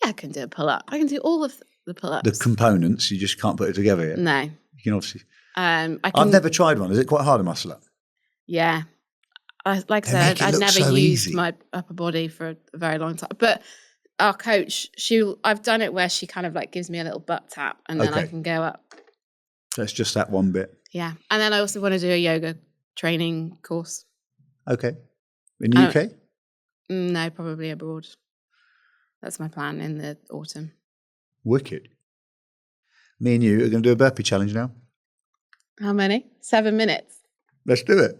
I can do a pull-up. I can do all of the pull-ups. The components, you just can't put it together yet? No. You can obviously... I've never tried one. Is it quite hard to muscle up? Yeah. Like I said, I'd never used my upper body for a very long time. But our coach, I've done it where she kind of like gives me a little butt tap and then I can go up. So it's just that one bit. Yeah. And then I also want to do a yoga training course. Okay. In the UK? No, probably abroad. That's my plan in the autumn. Wicked. Me and you are going to do a burpee challenge now. How many? 7 minutes. Let's do it.